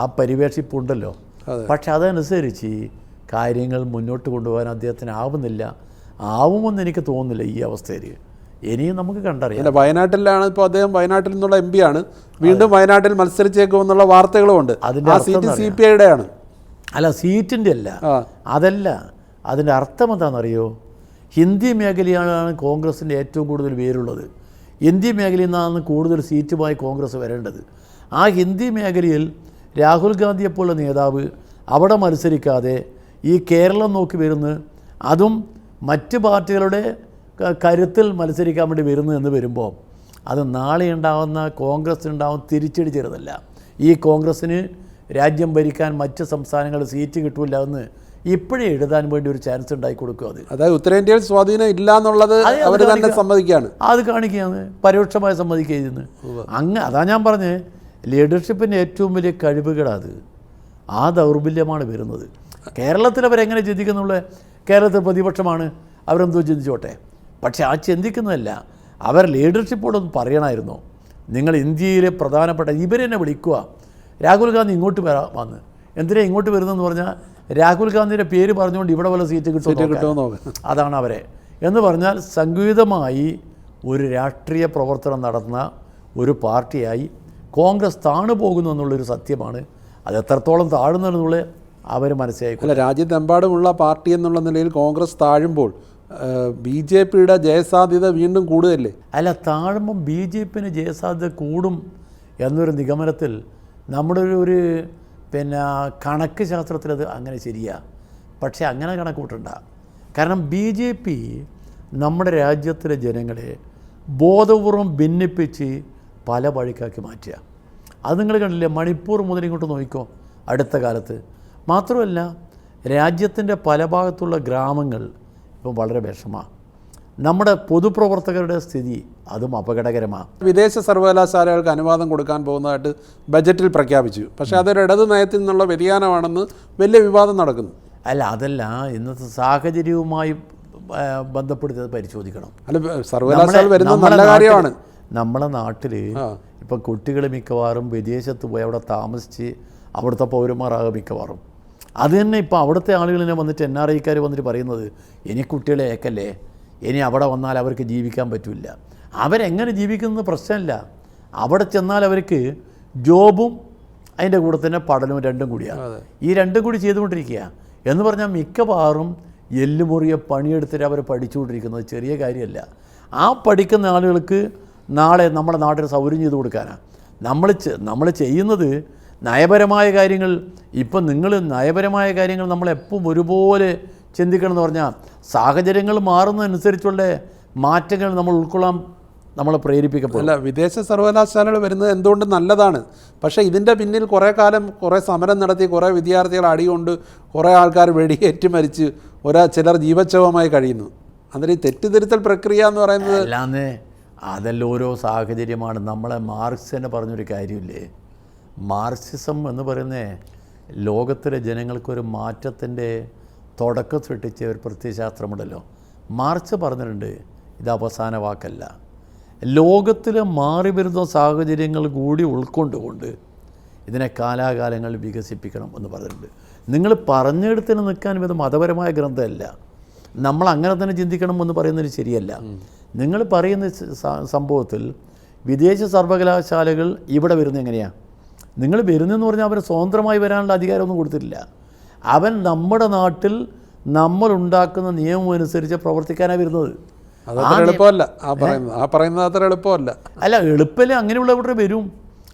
Speaker 2: ആ പരിവേഷിപ്പുണ്ടല്ലോ. പക്ഷെ അതനുസരിച്ച് കാര്യങ്ങൾ മുന്നോട്ട് കൊണ്ടുപോകാൻ അദ്ദേഹത്തിന് ആവുമെന്ന് എനിക്ക് തോന്നുന്നില്ല ഈ അവസ്ഥയിൽ. ഇനിയും നമുക്ക് കണ്ടറിയാം.
Speaker 1: വയനാട്ടിലാണ് ഇപ്പോൾ അദ്ദേഹം, വയനാട്ടിൽ നിന്നുള്ള MP ആണ്, വീണ്ടും വയനാട്ടിൽ മത്സരിച്ചേക്കുമെന്നുള്ള വാർത്തകളുമുണ്ട്.
Speaker 2: അതിൻ്റെ
Speaker 1: സീറ്റ് CPI-യുടെ ആണ്.
Speaker 2: അല്ല, സീറ്റിൻ്റെ അതല്ല. അതിൻ്റെ അർത്ഥം എന്താണെന്നറിയോ? ഹിന്ദി മേഖലയാണ് കോൺഗ്രസിൻ്റെ ഏറ്റവും കൂടുതൽ പേരുള്ളത്. ഹിന്ദി മേഖലയിൽ നിന്നാണ് കൂടുതൽ സീറ്റുമായി കോൺഗ്രസ് വരേണ്ടത്. ആ ഹിന്ദി മേഖലയിൽ രാഹുൽ ഗാന്ധിയെപ്പോലുള്ള നേതാവ് അവിടെ മത്സരിക്കാതെ ഈ കേരളം നോക്കി വരുന്നു, അതും മറ്റ് പാർട്ടികളുടെ കരുത്തിൽ മത്സരിക്കാൻ വേണ്ടി വരുന്നു എന്ന് വരുമ്പോൾ അത് നാളെ ഉണ്ടാകുന്ന കോൺഗ്രസ്സിനുണ്ടാകുന്ന തിരിച്ചടി ചെറുതല്ല. ഈ കോൺഗ്രസ്സിന് രാജ്യം ഭരിക്കാൻ മറ്റ് സംസ്ഥാനങ്ങളിൽ സീറ്റ് കിട്ടില്ല എന്ന് ഇപ്പോഴേ എഴുതാൻ വേണ്ടി ഒരു ചാൻസ് ഉണ്ടാക്കി കൊടുക്കും.
Speaker 1: അതായത് ഉത്തരേന്ത്യയിൽ സ്വാധീനം ഇല്ല എന്നുള്ളത് അവർ തന്നെ സമ്മതിക്കുകയാണ്.
Speaker 2: അത് കാണിക്കുകയാണ്, പരോക്ഷമായി സമ്മതിക്കുന്നത്. അതാ ഞാൻ പറഞ്ഞത്, ലീഡർഷിപ്പിൻ്റെ ഏറ്റവും വലിയ കഴിവുകളത് ആ ദൗർബല്യമാണ് വരുന്നത്. കേരളത്തിൽ അവരെങ്ങനെ ചിന്തിക്കുന്നുള്ള, കേരളത്തിൽ പ്രതിപക്ഷമാണ്, അവരെന്തോ ചിന്തിച്ചോട്ടെ. പക്ഷെ ആ ചിന്തിക്കുന്നതല്ല. അവർ ലീഡർഷിപ്പോടൊന്ന് പറയണമായിരുന്നു, നിങ്ങൾ ഇന്ത്യയിലെ പ്രധാനപ്പെട്ട ഇവരെന്നെ വിളിക്കുക, രാഹുൽ ഗാന്ധി ഇങ്ങോട്ട് വന്ന് എന്തിനാ ഇങ്ങോട്ട് വരുന്നതെന്ന് പറഞ്ഞാൽ രാഹുൽ ഗാന്ധിയുടെ പേര് പറഞ്ഞുകൊണ്ട് ഇവിടെ വല്ല സീറ്റ് കിട്ടുമോ, അതാണ് അവരെ എന്ന് പറഞ്ഞാൽ സംഘടിതമായി ഒരു രാഷ്ട്രീയ പ്രവർത്തനം നടത്തുന്ന ഒരു പാർട്ടിയായി കോൺഗ്രസ് താണു പോകുന്നു എന്നുള്ളൊരു സത്യമാണ്. അത് എത്രത്തോളം താഴുന്നതെന്നുള്ള അവർ മനസ്സിലാക്കും.
Speaker 1: അല്ല, രാജ്യത്തെമ്പാടുമുള്ള പാർട്ടി എന്നുള്ള നിലയിൽ കോൺഗ്രസ് താഴുമ്പോൾ BJPയുടെ ജയസാധ്യത വീണ്ടും കൂടുതലല്ലേ?
Speaker 2: അല്ല, താഴുമ്പം BJPന് ജയസാധ്യത കൂടും എന്നൊരു നിഗമനത്തിൽ നമ്മുടെ ഒരു കണക്ക് ശാസ്ത്രത്തിൽ അത് അങ്ങനെ ശരിയാണ്. പക്ഷേ അങ്ങനെ കണക്ക് കൂട്ടണ്ട. കാരണം BJP നമ്മുടെ രാജ്യത്തിലെ ജനങ്ങളെ ബോധപൂർവം ഭിന്നിപ്പിച്ച് പല വഴിക്കാക്കി മാറ്റുക. അത് നിങ്ങൾ കണ്ടില്ലേ? മണിപ്പൂർ മുതൽ ഇങ്ങോട്ട് നോക്കിക്കോ അടുത്ത കാലത്ത്. മാത്രമല്ല, രാജ്യത്തിൻ്റെ പല ഭാഗത്തുള്ള ഗ്രാമങ്ങൾ ഇപ്പം വളരെ വിഷമമാണ്. നമ്മുടെ പൊതുപ്രവർത്തകരുടെ സ്ഥിതി അതും അപകടകരമാണ്.
Speaker 1: വിദേശ സർവകലാശാലകൾക്ക് അനുവാദം കൊടുക്കാൻ പോകുന്നതായിട്ട് ബജറ്റിൽ പ്രഖ്യാപിച്ചു. പക്ഷേ അതൊരു ഇടതു നയത്തിൽ നിന്നുള്ള വ്യതിയാനമാണെന്ന് വലിയ വിവാദം നടക്കുന്നു.
Speaker 2: അല്ല, അതല്ല, ഇന്നത്തെ സാഹചര്യവുമായി ബന്ധപ്പെടുത്തി പരിശോധിക്കണം.
Speaker 1: അല്ല, സർവകലാശാല വരുന്നത് നല്ല കാര്യമാണ്.
Speaker 2: നമ്മളെ നാട്ടിൽ ഇപ്പം കുട്ടികൾ മിക്കവാറും വിദേശത്ത് പോയി അവിടെ താമസിച്ച് അവിടുത്തെ പൗരന്മാരാകും മിക്കവാറും. അത് തന്നെ ഇപ്പം അവിടുത്തെ ആളുകളിനെ വന്നിട്ട് NRIക്കാർ വന്നിട്ട് പറയുന്നത്, ഇനി കുട്ടികളെ ഏക്കല്ലേ, ഇനി അവിടെ വന്നാൽ അവർക്ക് ജീവിക്കാൻ പറ്റില്ല. അവരെങ്ങനെ ജീവിക്കുന്നത് പ്രശ്നമില്ല. അവിടെ ചെന്നാൽ അവർക്ക് ജോബും അതിൻ്റെ കൂടെ തന്നെ പഠനവും രണ്ടും കൂടിയാണ്. ഈ രണ്ടും കൂടി ചെയ്തുകൊണ്ടിരിക്കുക എന്ന് പറഞ്ഞാൽ മിക്കവാറും എല്ലുമുറിയെ പണിയെടുത്തിട്ട് അവർ പഠിച്ചുകൊണ്ടിരിക്കുന്നത് ചെറിയ കാര്യമല്ല. ആ പഠിക്കുന്ന ആളുകൾക്ക് നാളെ നമ്മുടെ നാട്ടിൽ സൗകര്യം ചെയ്ത് കൊടുക്കാനാണ് നമ്മൾ ചെയ്യുന്നത്. നയപരമായ കാര്യങ്ങൾ, ഇപ്പം നിങ്ങൾ നയപരമായ കാര്യങ്ങൾ നമ്മളെപ്പം ഒരുപോലെ ചിന്തിക്കണം എന്ന് പറഞ്ഞാൽ സാഹചര്യങ്ങൾ മാറുന്നതനുസരിച്ചുള്ള മാറ്റങ്ങൾ നമ്മൾ ഉൾക്കൊള്ളാൻ നമ്മൾ പ്രേരിപ്പിക്കപ്പെടും.
Speaker 1: അല്ല, വിദേശ സർവകലാശാലകൾ വരുന്നത് എന്തുകൊണ്ട് നല്ലതാണ്. പക്ഷേ ഇതിൻ്റെ പിന്നിൽ കുറേ കാലം കുറേ സമരം നടത്തി കുറേ വിദ്യാർത്ഥികൾ അടികൊണ്ട് കുറേ ആൾക്കാർ വെടിയേറ്റ് മരിച്ച് ചിലർ ജീവച്ഛവമായി കഴിയുന്നു. അന്നേരം ഈ തെറ്റിദ്ധരുത്തൽ പ്രക്രിയ എന്ന് പറയുന്നത്
Speaker 2: അല്ലാന്ന് അതെല്ലാം ഓരോ സാഹചര്യമാണ്. നമ്മളെ മാർക്സ് തന്നെ പറഞ്ഞൊരു കാര്യമില്ലേ, മാർക്സിസം എന്ന് പറയുന്നത് ലോകത്തിലെ ജനങ്ങൾക്കൊരു മാറ്റത്തിൻ്റെ തുടക്കം സൃഷ്ടിച്ച ഒരു പ്രത്യയശാസ്ത്രമുണ്ടല്ലോ. മാർക്സ് പറഞ്ഞിട്ടുണ്ട്, ഇത് അവസാന വാക്കല്ല, ലോകത്തിലെ മാറി വരുന്ന സാഹചര്യങ്ങൾ കൂടി ഉൾക്കൊണ്ടുകൊണ്ട് ഇതിനെ കാലാകാലങ്ങളിൽ വികസിപ്പിക്കണം എന്ന് പറഞ്ഞിട്ടുണ്ട്. നിങ്ങൾ പറഞ്ഞെടുത്തിന് നിൽക്കാൻ ഇത് മതപരമായ ഗ്രന്ഥമല്ല, നമ്മൾ അങ്ങനെ തന്നെ ചിന്തിക്കണം എന്ന് പറയുന്നത് ശരിയല്ല. നിങ്ങൾ പറയുന്ന സംഭവത്തിൽ വിദേശ സർവകലാശാലകൾ ഇവിടെ വരുന്നത് എങ്ങനെയാണ്? നിങ്ങൾ വരുന്നതെന്ന് പറഞ്ഞാൽ അവർ സ്വതന്ത്രമായി വരാനുള്ള അധികാരമൊന്നും കൊടുത്തിട്ടില്ല. അവൻ നമ്മുടെ നാട്ടിൽ നമ്മളുണ്ടാക്കുന്ന നിയമം അനുസരിച്ച് പ്രവർത്തിക്കാനാണ് വരുന്നത്.
Speaker 1: എളുപ്പമല്ല, ആ പറയുന്നത് അത്ര എളുപ്പമല്ല.
Speaker 2: അല്ല, എളുപ്പമല്ല, അങ്ങനെയുള്ളവരുടെ വരും,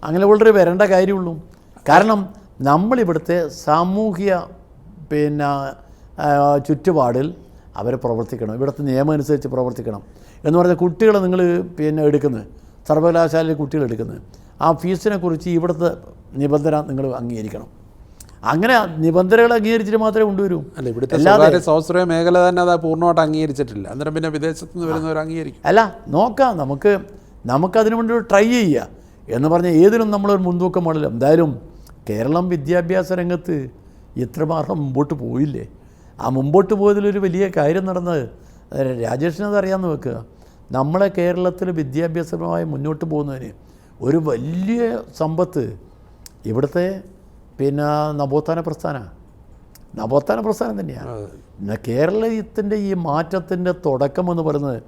Speaker 2: അങ്ങനെയുള്ളവർ വരേണ്ട കാര്യമുള്ളൂ. കാരണം നമ്മളിവിടുത്തെ സാമൂഹിക ചുറ്റുപാടിൽ അവർ പ്രവർത്തിക്കണം, ഇവിടുത്തെ നിയമം അനുസരിച്ച് പ്രവർത്തിക്കണം എന്ന് പറഞ്ഞാൽ കുട്ടികളെ നിങ്ങൾ എടുക്കുന്നത്, സർവകലാശാലയിൽ കുട്ടികൾ എടുക്കുന്നത്, ആ ഫീസിനെ കുറിച്ച് ഇവിടുത്തെ നിബന്ധന നിങ്ങൾ അംഗീകരിക്കണം. അങ്ങനെ നിബന്ധനകൾ അംഗീകരിച്ചിട്ട് മാത്രമേ കൊണ്ടുവരൂ.
Speaker 1: അല്ല, ഇവിടുത്തെ സ്വകാര്യ സ്വാശ്രയ മേഖല തന്നെ അത് പൂർണ്ണമായിട്ട് അംഗീകരിച്ചിട്ടില്ല. അന്നേരം പിന്നെ വിദേശത്ത് നിന്ന് വരുന്നവർ അംഗീകരിക്കും.
Speaker 2: അല്ല, നോക്കാം, നമുക്കതിനു വേണ്ടി ഒരു ട്രൈ ചെയ്യുക എന്ന് പറഞ്ഞാൽ ഏതിനും നമ്മളൊരു മുൻതൂക്കം പാടില്ല. എന്തായാലും കേരളം വിദ്യാഭ്യാസ രംഗത്ത് ഇത്രമാത്രം മുമ്പോട്ട് പോയില്ലേ. ആ മുമ്പോട്ട് പോയതിലൊരു വലിയ കാര്യം നടന്നത് രാജേഷിനത് അറിയാമെന്ന് വെക്കുക. നമ്മളെ കേരളത്തിൽ വിദ്യാഭ്യാസപരമായി മുന്നോട്ട് പോകുന്നതിന് ഒരു വലിയ സമ്പത്ത് ഇവിടുത്തെ നവോത്ഥാന പ്രസ്ഥാനം തന്നെയാണ്. കേരളത്തിൻ്റെ ഈ മാറ്റത്തിൻ്റെ തുടക്കമെന്ന് പറയുന്നത്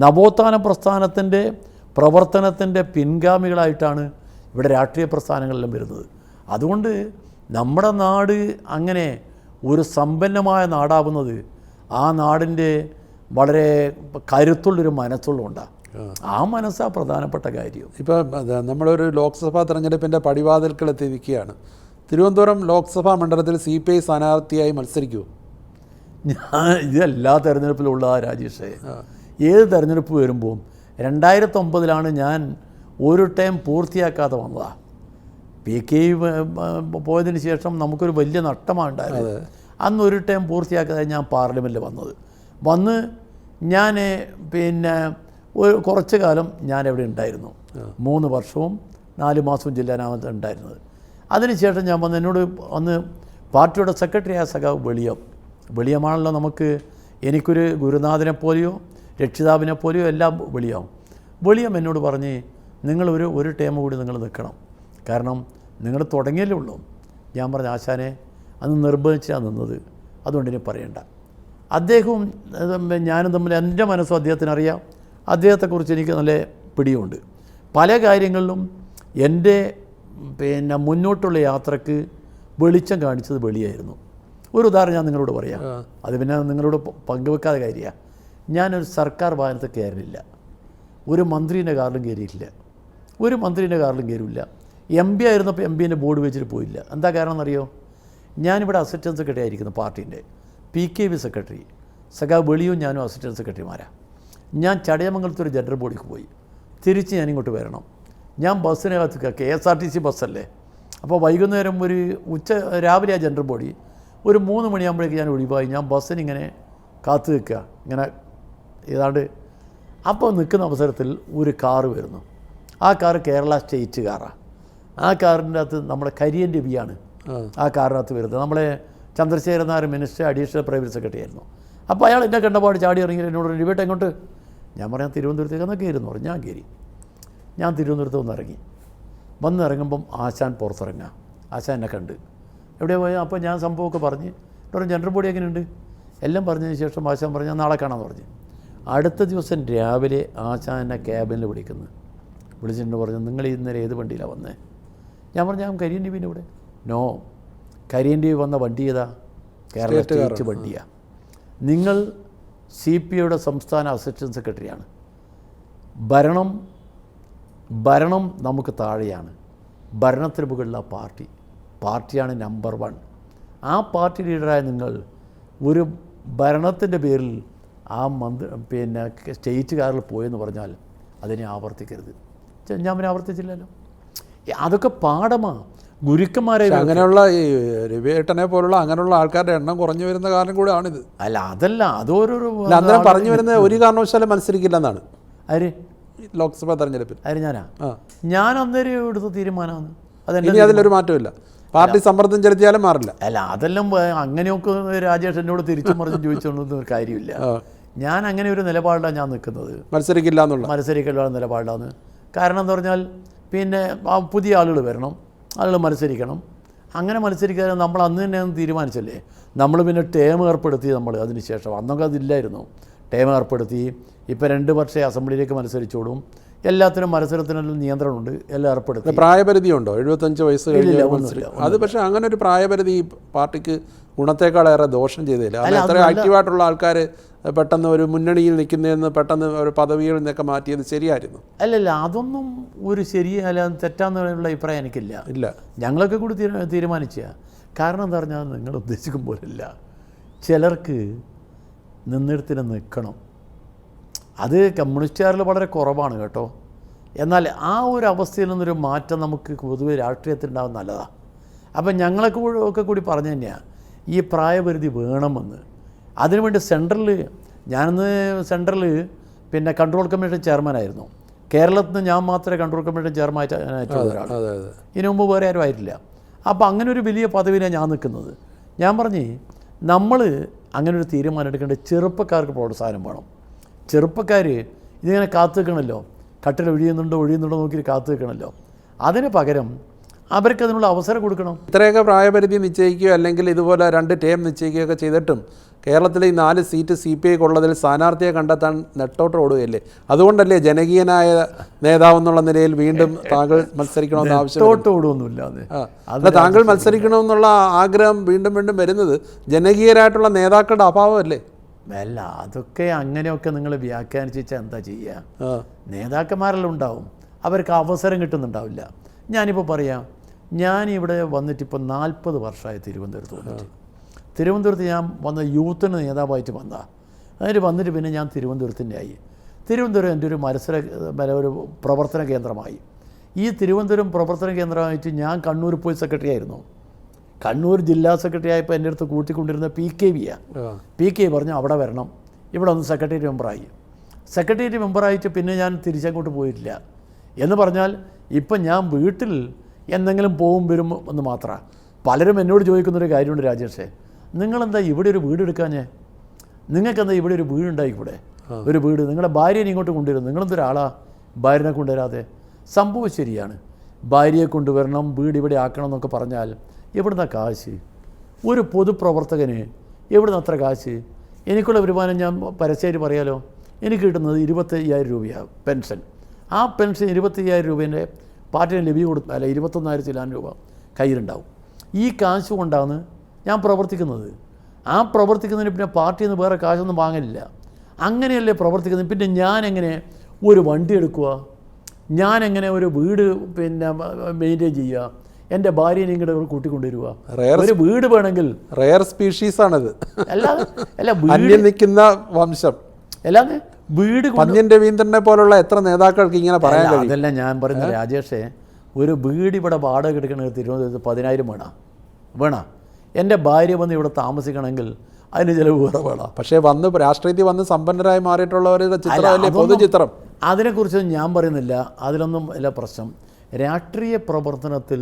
Speaker 2: നവോത്ഥാന പ്രസ്ഥാനത്തിൻ്റെ പ്രവർത്തനത്തിൻ്റെ പിൻഗാമികളായിട്ടാണ് ഇവിടെ രാഷ്ട്രീയ പ്രസ്ഥാനങ്ങളെല്ലാം വരുന്നത്. അതുകൊണ്ട് നമ്മുടെ നാട് അങ്ങനെ ഒരു സമ്പന്നമായ നാടാവുന്നത് ആ നാടിൻ്റെ വളരെ കരുത്തുള്ളൊരു മനസ്സുള്ളതുകൊണ്ടാണ്. ആ മനസ്സാണ് പ്രധാനപ്പെട്ട കാര്യം.
Speaker 1: ഇപ്പോൾ നമ്മളൊരു ലോക്സഭാ തെരഞ്ഞെടുപ്പിൻ്റെ പടിവാതിൽക്കൽ എത്തി നിൽക്കുകയാണ്. തിരുവനന്തപുരം ലോക്സഭാ മണ്ഡലത്തിൽ CPI സ്ഥാനാർത്ഥിയായി മത്സരിക്കുമോ?
Speaker 2: ഇത് എല്ലാ തെരഞ്ഞെടുപ്പിലുള്ള രാജേഷേ, ഏത് തെരഞ്ഞെടുപ്പ് വരുമ്പോൾ 2009 ഞാൻ ഒരു ടൈം പൂർത്തിയാക്കാതെ വന്നതാണ്. PK പോയതിന് ശേഷം നമുക്കൊരു വലിയ നഷ്ടമാണ് ഉണ്ടായത്. അന്ന് ഒരു ടൈം പൂർത്തിയാക്കാതെ ഞാൻ പാർലമെൻറ്റിൽ വന്ന് ഞാൻ കുറച്ച് കാലം ഞാനിവിടെ ഉണ്ടായിരുന്നു. 3 വർഷവും 4 മാസവും ജില്ലാനാമത്ത് ഉണ്ടായിരുന്നത്. അതിനുശേഷം ഞാൻ എന്നോട് അന്ന് പാർട്ടിയുടെ സെക്രട്ടറി ആയ സഖാവ് വെളിയമാണല്ലോ നമുക്ക്, എനിക്കൊരു ഗുരുനാഥനെ പോലെയോ രക്ഷിതാവിനെ പോലെയോ എല്ലാം വെളിയം എന്നോട് പറഞ്ഞ് ഒരു ടൈം കൂടി നിങ്ങൾ നിൽക്കണം, കാരണം നിങ്ങൾ തുടങ്ങിയല്ലേ ഉള്ളൂ. ഞാൻ പറഞ്ഞ ആശാനെ അന്ന് നിർബന്ധിച്ചാണ് നിന്നത്, അതുകൊണ്ട് ഇനി പറയണ്ട. അദ്ദേഹവും ഞാനും തമ്മിൽ എൻ്റെ മനസ്സും അദ്ദേഹത്തിനറിയാം, അദ്ദേഹത്തെക്കുറിച്ച് എനിക്ക് നല്ല പിടിയുണ്ട്. പല കാര്യങ്ങളിലും എൻ്റെ മുന്നോട്ടുള്ള യാത്രക്ക് വെളിച്ചം കാണിച്ചത് വെളിയായിരുന്നു. ഒരു ഉദാഹരണം ഞാൻ നിങ്ങളോട് പറയാം, അത് പിന്നെ നിങ്ങളോട് പങ്കുവെക്കാതെ കാര്യമാണ്. ഞാനൊരു സർക്കാർ വാഹനത്തിൽ കയറില്ല, ഒരു മന്ത്രീൻ്റെ കാറിലും കയറിയിട്ടില്ല, കയറില്ല. MP ആയിരുന്നപ്പോൾ MPൻ്റെ ബോർഡ് വെച്ചിട്ട് പോയില്ല. എന്താ കാരണം എന്നറിയോ? ഞാനിവിടെ അസിസ്റ്റൻറ്റ് സെക്രട്ടറി ആയിരിക്കുന്നു പാർട്ടീൻ്റെ, PKB സെക്രട്ടറി സഖാവ് വെളിയും ഞാനും അസിസ്റ്റൻറ്റ് സെക്രട്ടറിമാരാണ്. ഞാൻ ചടയമംഗലത്തൊരു ജനറൽ ബോഡിക്ക് പോയി, തിരിച്ച് ഞാനിങ്ങോട്ട് വരണം. ഞാൻ ബസ്സിനകത്ത് KSRTC ബസ്സല്ലേ, അപ്പോൾ വൈകുന്നേരം രാവിലെ ആ ജനറൽ ബോഡി ഒരു 3 മണിയാകുമ്പോഴേക്ക് ഞാൻ ഒഴിവായി. ഞാൻ ബസ്സിനിങ്ങനെ കാത്തു നിൽക്കുക, ഇങ്ങനെ ഏതാണ്ട്. അപ്പോൾ നിൽക്കുന്ന അവസരത്തിൽ ഒരു കാറ് വരുന്നു. ആ കാറ് കേരള സ്റ്റേറ്റ് കാറാണ്. ആ കാറിൻ്റെ അകത്ത് നമ്മുടെ കരിയൻ രവിയാണ് ആ കാറിനകത്ത് വരുന്നത്. നമ്മളെ Chandrasekharan Nair minister additional private secretary ആയിരുന്നു. അപ്പോൾ അയാൾ എന്നെ കണ്ടപാട് ചാടി ഇറങ്ങി എന്നോട് രവിട്ട് എങ്ങോട്ട്? ഞാൻ പറയാം തിരുവനന്തപുരത്തേക്ക് എന്നാൽ കയറുന്നു പറഞ്ഞു. ഞാൻ കയറി, ഞാൻ തിരുവനന്തപുരത്ത് വന്നിറങ്ങുമ്പം ആശാൻ പുറത്തിറങ്ങുക. ആശാൻ എന്നെ കണ്ട് എവിടെ പോയാൽ അപ്പോൾ ഞാൻ സംഭവമൊക്കെ പറഞ്ഞ് ജനറൽ ബോഡി എങ്ങനെയുണ്ട് എല്ലാം പറഞ്ഞതിന് ശേഷം ആശാൻ പറഞ്ഞു ഞാൻ നാളെ കാണാമെന്ന് പറഞ്ഞു. അടുത്ത ദിവസം രാവിലെ ആശാൻ എന്നെ ക്യാബിനിൽ വിളിച്ചിട്ട് പറഞ്ഞു നിങ്ങൾ ഇന്നലെ ഏത് വണ്ടിയിലാണ് വന്നേ? ഞാൻ പറഞ്ഞു ഞാൻ കരിയൻ ടിവിൻ്റെ ഇവിടെ. നോ, കരിയൻ ടി വി വന്ന വണ്ടി ഏതാ? കേരള സ്റ്റേറ്റ് വണ്ടിയാണ്. നിങ്ങൾ CPIയുടെ സംസ്ഥാന അസിസ്റ്റൻറ്റ് സെക്രട്ടറിയാണ്. ഭരണം നമുക്ക് താഴെയാണ്, ഭരണത്തിന് മുകളിലുള്ള പാർട്ടിയാണ് നമ്പർ 1. ആ പാർട്ടി ലീഡറായ നിങ്ങൾ ഒരു ഭരണത്തിൻ്റെ പേരിൽ ആ പിന്നെ സ്റ്റേറ്റ് കാറിൽ പോയെന്ന് പറഞ്ഞാൽ അതിനെ ആവർത്തിക്കരുത്. ഞാൻ പിന്നെ ആവർത്തിച്ചില്ലല്ലോ. അതൊക്കെ പാഠമാണ്. ഗുരുക്കന്മാരെ
Speaker 1: അങ്ങനെയുള്ള ഈ രവിയേട്ടനെ പോലുള്ള അങ്ങനെയുള്ള ആൾക്കാരുടെ എണ്ണം കുറഞ്ഞു വരുന്ന കാലം കൂടെ ആണിത്.
Speaker 2: അല്ല അതല്ല, അതൊരു
Speaker 1: അന്നേരം പറഞ്ഞു വരുന്നത് ഒരു കാരണവശാലും മത്സരിക്കില്ലെന്നാണ്.
Speaker 2: ആര്
Speaker 1: ലോക്സഭാ തെരഞ്ഞെടുപ്പിൽ
Speaker 2: ഞാൻ അന്നേരം എടുത്ത തീരുമാനമാണ്.
Speaker 1: ഇനി അതിലൊരു മാറ്റമില്ല. പാർട്ടി സമ്മർദ്ദം ചെലുത്തിയാലും മാറില്ല.
Speaker 2: അല്ല അതെല്ലാം അങ്ങനെയൊക്കെ രാജേഷ് എന്നോട് തിരിച്ചും മറിച്ചും ചോദിച്ചോണ്ടൊന്നും ഒരു കാര്യമില്ല. ഞാൻ അങ്ങനെ ഒരു നിലപാടിലാണ് ഞാൻ നിൽക്കുന്നത്.
Speaker 1: മത്സരിക്കില്ല
Speaker 2: നിലപാടിലാണ്. കാരണം എന്താ പറഞ്ഞാൽ പിന്നെ പുതിയ ആളുകൾ വരണം, ആളുകൾ മത്സരിക്കണം. അങ്ങനെ മത്സരിക്കാൻ നമ്മൾ അന്ന് തന്നെ തീരുമാനിച്ചല്ലേ. നമ്മൾ പിന്നെ ടേം ഏർപ്പെടുത്തി. നമ്മൾ അതിന് ശേഷം അന്നൊക്കെ അതില്ലായിരുന്നു. ടേം ഏർപ്പെടുത്തി. ഇപ്പോൾ 2 വർഷമേ അസംബ്ലിയിലേക്ക് മത്സരിച്ചോളും. എല്ലാത്തിനും മത്സരത്തിനെല്ലാം നിയന്ത്രണമുണ്ട്. എല്ലാം ഏർപ്പെടുത്തി.
Speaker 1: പ്രായപരിധി ഉണ്ടോ? 75 വയസ്സ് കഴിഞ്ഞില്ല. അത് പക്ഷേ അങ്ങനെ ഒരു പ്രായപരിധി പാർട്ടിക്ക് ഗുണത്തേക്കാളേറെ ദോഷം ചെയ്തില്ല. അത് അത്ര ആക്റ്റീവായിട്ടുള്ള ആൾക്കാർ പെട്ടെന്ന് ഒരു മുന്നണിയിൽ നിൽക്കുന്നതെന്ന് പെട്ടെന്ന് ഒരു പദവിയിൽ നിന്നൊക്കെ മാറ്റിയത് ശരിയായിരുന്നു.
Speaker 2: അല്ലല്ല, അതൊന്നും ഒരു ശരിയല്ല, തെറ്റാന്നുള്ള അഭിപ്രായം എനിക്കില്ല.
Speaker 1: ഇല്ല,
Speaker 2: ഞങ്ങളൊക്കെ കൂടി തീരുമാനിച്ച. കാരണം എന്താ പറഞ്ഞാൽ നിങ്ങൾ ഉദ്ദേശിക്കും പോലല്ല. ചിലർക്ക് നിന്നിടത്തിന് നിൽക്കണം. അത് കമ്മ്യൂണിസ്റ്റുകാരിൽ വളരെ കുറവാണ് കേട്ടോ. എന്നാൽ ആ ഒരു അവസ്ഥയിൽ നിന്നൊരു മാറ്റം നമുക്ക് പൊതുവെ രാഷ്ട്രീയത്തിലുണ്ടാകും നല്ലതാണ്. അപ്പം ഞങ്ങളൊക്കെ ഒക്കെ കൂടി പറഞ്ഞു തന്നെയാണ് ഈ പ്രായപരിധി വേണമെന്ന്. അതിനുവേണ്ടി ഞാനിന്ന് സെൻട്രലിൽ പിന്നെ കൺട്രോൾ കമ്മീഷൻ ചെയർമാനായിരുന്നു. കേരളത്തിൽ നിന്ന് ഞാൻ മാത്രമേ കൺട്രോൾ കമ്മീഷൻ ചെയർമാനായിട്ടുള്ള ഒരാൾ. ഇതിനു മുമ്പ് വേറെ ആരും ആയിട്ടില്ല. അപ്പോൾ അങ്ങനെ ഒരു വലിയ പദവിയിലാണ് ഞാൻ നിൽക്കുന്നത്. ഞാൻ പറഞ്ഞ് നമ്മൾ അങ്ങനെ ഒരു തീരുമാനം എടുക്കേണ്ടത് ചെറുപ്പക്കാർക്ക് പ്രോത്സാഹനം വേണം. ചെറുപ്പക്കാർ ഇതിങ്ങനെ കാത്തു നിൽക്കണമല്ലോ. കട്ടിൽ ഒഴിയുന്നുണ്ടോ നോക്കി കാത്തു നിൽക്കണമല്ലോ. അതിന് പകരം അവർക്ക് അതിനുള്ള അവസരം കൊടുക്കണം.
Speaker 1: ഇത്രയൊക്കെ പ്രായപരിധി നിശ്ചയിക്കുകയോ അല്ലെങ്കിൽ ഇതുപോലെ 2 ടേം നിശ്ചയിക്കുകയൊക്കെ ചെയ്തിട്ടും കേരളത്തിലെ ഈ 4 സീറ്റ് CPI ഉള്ളതിൽ സ്ഥാനാർത്ഥിയെ കണ്ടെത്താൻ നെട്ടോട്ട് ഓടുകയല്ലേ. അതുകൊണ്ടല്ലേ ജനകീയനായ നേതാവെന്നുള്ള നിലയിൽ വീണ്ടും താങ്കൾ മത്സരിക്കണമെന്ന് ആവശ്യം.
Speaker 2: ഓടുമൊന്നുമില്ല.
Speaker 1: താങ്കൾ മത്സരിക്കണമെന്നുള്ള ആഗ്രഹം വീണ്ടും വരുന്നത് ജനകീയരായിട്ടുള്ള നേതാക്കളുടെ അഭാവമല്ലേ?
Speaker 2: അല്ല, അതൊക്കെ അങ്ങനെയൊക്കെ നിങ്ങൾ വ്യാഖ്യാനിച്ചാൽ എന്താ ചെയ്യുക? നേതാക്കന്മാരെല്ലാം ഉണ്ടാവും, അവർക്ക് അവസരം കിട്ടുന്നുണ്ടാവില്ല. ഞാനിപ്പോൾ പറയാം, ഞാനിവിടെ വന്നിട്ടിപ്പോൾ 40 വർഷമായി തിരുവനന്തപുരത്ത് ഞാൻ വന്ന യൂത്തിന് നേതാവായിട്ട് അതിന് വന്നിട്ട് പിന്നെ ഞാൻ തിരുവനന്തപുരത്തിൻ്റെ ആയി. തിരുവനന്തപുരം എൻ്റെ ഒരു പ്രവർത്തന കേന്ദ്രമായി. ഈ തിരുവനന്തപുരം പ്രവർത്തന കേന്ദ്രമായിട്ട് ഞാൻ കണ്ണൂർ പോയി സെക്രട്ടറി ആയിരുന്നു. കണ്ണൂർ ജില്ലാ സെക്രട്ടറി ആയപ്പോൾ എൻ്റെ അടുത്ത് കൂട്ടിക്കൊണ്ടിരുന്ന PKV പറഞ്ഞു അവിടെ വരണം, ഇവിടെ ഒന്ന് സെക്രട്ടേറിയറ്റ് മെമ്പറായി. സെക്രട്ടേറിയറ്റ് മെമ്പറായിട്ട് പിന്നെ ഞാൻ തിരിച്ചങ്ങോട്ട് പോയിട്ടില്ല. എന്ന് പറഞ്ഞാൽ ഇപ്പം ഞാൻ വീട്ടിൽ എന്തെങ്കിലും വരും എന്ന് മാത്രമാണ്. പലരും എന്നോട് ചോദിക്കുന്നൊരു കാര്യമുണ്ട്, രാജേഷേ നിങ്ങളെന്താ ഇവിടെ ഒരു വീട് എടുക്കാഞ്ഞേ? നിങ്ങൾക്കെന്താ ഇവിടെ ഒരു വീടുണ്ടായിക്കൂടെ? ഒരു വീട് നിങ്ങളുടെ ഭാര്യനെ ഇങ്ങോട്ട് കൊണ്ടുവരും. നിങ്ങളെന്തൊരാളാ ഭാര്യനെ കൊണ്ടുവരാതെ? സംഭവം ശരിയാണ്, ഭാര്യയെ കൊണ്ടുവരണം, വീട് ഇവിടെ ആക്കണം എന്നൊക്കെ പറഞ്ഞാൽ എവിടുന്ന കാശ്? ഒരു പൊതുപ്രവർത്തകന് എവിടുന്ന് അത്ര കാശ്? എനിക്കുള്ള വരുമാനം ഞാൻ പരസ്യമായിട്ട് പറയാലോ. എനിക്ക് കിട്ടുന്നത് 25,000 രൂപയാണ് പെൻഷൻ. ആ പെൻഷൻ 25,000 രൂപേൻ്റെ പാർട്ടിന് ലഭ്യ കൊടുത്ത 21,000 രൂപ കയ്യിലുണ്ടാവും. ഈ കാശ് കൊണ്ടാണ് ഞാൻ പ്രവർത്തിക്കുന്നത്. ആ പ്രവർത്തിക്കുന്നതിന് പിന്നെ പാർട്ടിയിൽ നിന്ന് വേറെ കാശൊന്നും വാങ്ങലില്ല. അങ്ങനെയല്ലേ പ്രവർത്തിക്കുന്നത്. പിന്നെ ഞാനെങ്ങനെ ഒരു വണ്ടി എടുക്കുക? ഞാനെങ്ങനെ ഒരു വീട് പിന്നെ മെയിൻറ്റെയിൻ ചെയ്യുക? എൻ്റെ ഭാര്യനെ ഇങ്ങോട്ട് കൂട്ടിക്കൊണ്ടുവരിക? ഒരു വീട് വേണമെങ്കിൽ
Speaker 1: റെയർ സ്പീഷീസാണത്.
Speaker 2: അല്ല
Speaker 1: വീട് നിൽക്കുന്ന വംശം
Speaker 2: അല്ലാതെ വീട്
Speaker 1: പന്ന്യൻ രവീന്ദ്രനെ പോലുള്ള എത്ര നേതാക്കൾക്ക് ഇങ്ങനെ പറയാൻ കഴിയും?
Speaker 2: അതല്ല ഞാൻ പറയുന്നത് രാജേഷേ, ഒരു വീട് ഇവിടെ വാടക എടുക്കണമെങ്കിൽ തിരുവനന്തപുരത്ത് 10,000 വേണം. എൻ്റെ ഭാര്യ വന്ന് ഇവിടെ താമസിക്കണമെങ്കിൽ അതിന് ചിലവ് വേറെ വേണം.
Speaker 1: പക്ഷേ രാഷ്ട്രീയത്തിൽ വന്ന് സമ്പന്നരായി മാറിയിട്ടുള്ളവരുടെ ചിത്രമല്ലേ പൊതുചിത്രം.
Speaker 2: അതിനെക്കുറിച്ചൊന്നും ഞാൻ പറയുന്നില്ല, അതിലൊന്നും അല്ല പ്രശ്നം. രാഷ്ട്രീയ പ്രവർത്തനത്തിൽ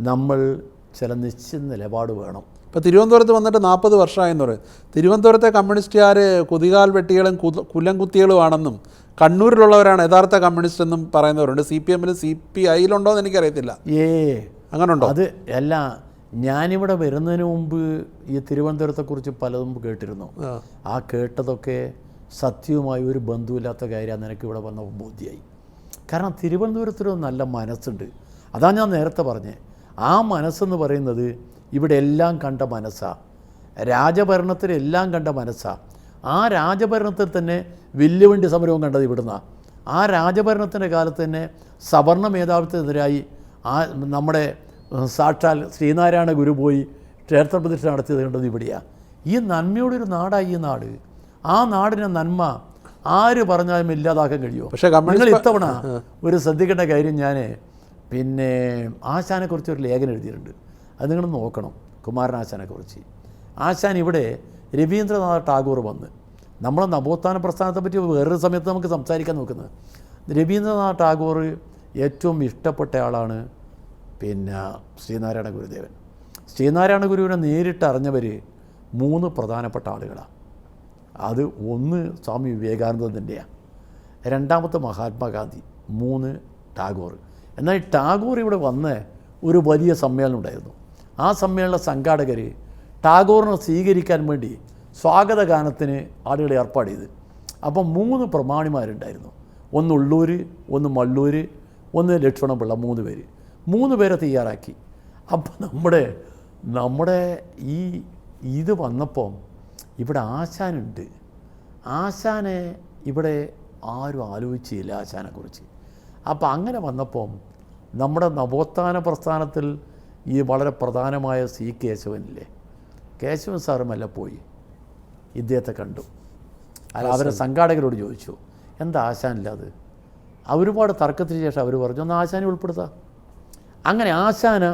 Speaker 2: നമ്മൾ ചില നിശ്ചിത നിലപാട് വേണം.
Speaker 1: ഇപ്പോൾ തിരുവനന്തപുരത്ത് വന്നിട്ട് 40 വർഷമായെന്ന് പറയും. തിരുവനന്തപുരത്തെ കമ്മ്യൂണിസ്റ്റുകാർ കുതികാൽ വെട്ടികളും കുലംകുത്തികളുമാണെന്നും കണ്ണൂരിലുള്ളവരാണ് യഥാർത്ഥ കമ്മ്യൂണിസ്റ്റ് എന്നും പറയുന്നവരുണ്ട്. CPM-ലും CPI-യിലുണ്ടോ എന്ന് എനിക്കറിയത്തില്ല. അങ്ങനെ ഉണ്ടോ?
Speaker 2: അത് അല്ല, ഞാനിവിടെ വരുന്നതിന് മുമ്പ് ഈ തിരുവനന്തപുരത്തെക്കുറിച്ച് പലതും കേട്ടിരുന്നു. ആ കേട്ടതൊക്കെ സത്യവുമായി ഒരു ബന്ധുവില്ലാത്ത കാര്യമാണ് എനിക്ക് ഇവിടെ വന്ന ബോധ്യമായി. കാരണം തിരുവനന്തപുരത്തൊരു നല്ല മനസ്സുണ്ട്. അതാണ് ഞാൻ നേരത്തെ പറഞ്ഞത്. ആ മനസ്സെന്ന് പറയുന്നത് ഇവിടെ എല്ലാം കണ്ട മനസ്സാണ്. രാജഭരണത്തിൽ എല്ലാം കണ്ട മനസ്സാണ്. ആ രാജഭരണത്തിൽ തന്നെ വില്ലുവണ്ടി സമരവും കണ്ടത് ഇവിടുന്നാണ്. ആ രാജഭരണത്തിൻ്റെ കാലത്ത് തന്നെ സവർണ മേധാവിത്വത്തിനെതിരായി നമ്മുടെ സാക്ഷാൽ ശ്രീനാരായണ ഗുരു പോയി ക്ഷേത്രപ്രതിഷ്ഠ നടത്തിയത് കണ്ടത് ഇവിടെയാണ്. ഈ നന്മയോടൊരു നാടായി ഈ നാട്. ആ നാടിൻ്റെ നന്മ ആര് പറഞ്ഞാലും ഇല്ലാതാക്കാൻ കഴിയുമോ?
Speaker 1: പക്ഷേ
Speaker 2: നിങ്ങൾ ഇത്തവണ ഒരു ശ്രദ്ധിക്കേണ്ട കാര്യം, ഞാൻ പിന്നെ ആശാനെക്കുറിച്ച് ഒരു ലേഖനം എഴുതിയിട്ടുണ്ട്. അത് നിങ്ങൾ നോക്കണം. കുമാരനാശാനെക്കുറിച്ച്. ആശാൻ ഇവിടെ രവീന്ദ്രനാഥ് ടാഗോർ വന്ന്, നമ്മളെ നവോത്ഥാന പ്രസ്ഥാനത്തെ പറ്റി വേറൊരു സമയത്ത് നമുക്ക് സംസാരിക്കാൻ നോക്കുന്നത്. രവീന്ദ്രനാഥ് ടാഗോർ ഏറ്റവും ഇഷ്ടപ്പെട്ട ആളാണ് പിന്നെ ശ്രീനാരായണ ഗുരുദേവൻ. ശ്രീനാരായണ ഗുരുവിനെ നേരിട്ട് അറിഞ്ഞവർ 3 പ്രധാനപ്പെട്ട ആളുകളാണ്. അത് ഒന്ന് സ്വാമി വിവേകാനന്ദൻ്റെയാണ്, രണ്ടാമത്തെ മഹാത്മാഗാന്ധി, 3 ടാഗോർ. എന്നാൽ ഈ ടാഗോർ ഇവിടെ വന്ന് ഒരു വലിയ സമ്മേളനം ഉണ്ടായിരുന്നു. ആ സമ്മേളന സംഘാടകർ ടാഗോറിനെ സ്വീകരിക്കാൻ വേണ്ടി സ്വാഗതഗാനത്തിന് ആളുകളെ ഏർപ്പാട് ചെയ്ത്. അപ്പം 3 പ്രമാണിമാരുണ്ടായിരുന്നു. ഒന്ന് ഉള്ളൂർ, ഒന്ന് മള്ളൂർ, ഒന്ന് ലക്ഷ്മണപിള്ള, 3 പേര്. 3 പേരെ തയ്യാറാക്കി. അപ്പം നമ്മുടെ ഇത് വന്നപ്പം ഇവിടെ ആശാനുണ്ട്. ആശാനെ ഇവിടെ ആരും ആലോചിച്ചില്ല ആശാനെക്കുറിച്ച്. അപ്പം അങ്ങനെ വന്നപ്പം നമ്മുടെ നവോത്ഥാന പ്രസ്ഥാനത്തിൽ ഈ വളരെ പ്രധാനമായ സി കേശവനില്ലേ, കേശവൻ സാറുമല്ല പോയി ഇദ്ദേഹത്തെ കണ്ടു. അല്ല, അവരെ സംഘാടകരോട് ചോദിച്ചു എന്താ ആശാനില്ലാത്. ഒരുപാട് തർക്കത്തിന് ശേഷം അവർ പറഞ്ഞു ഒന്ന് ആശാനെ ഉൾപ്പെടുത്താം. അങ്ങനെ ആശാന്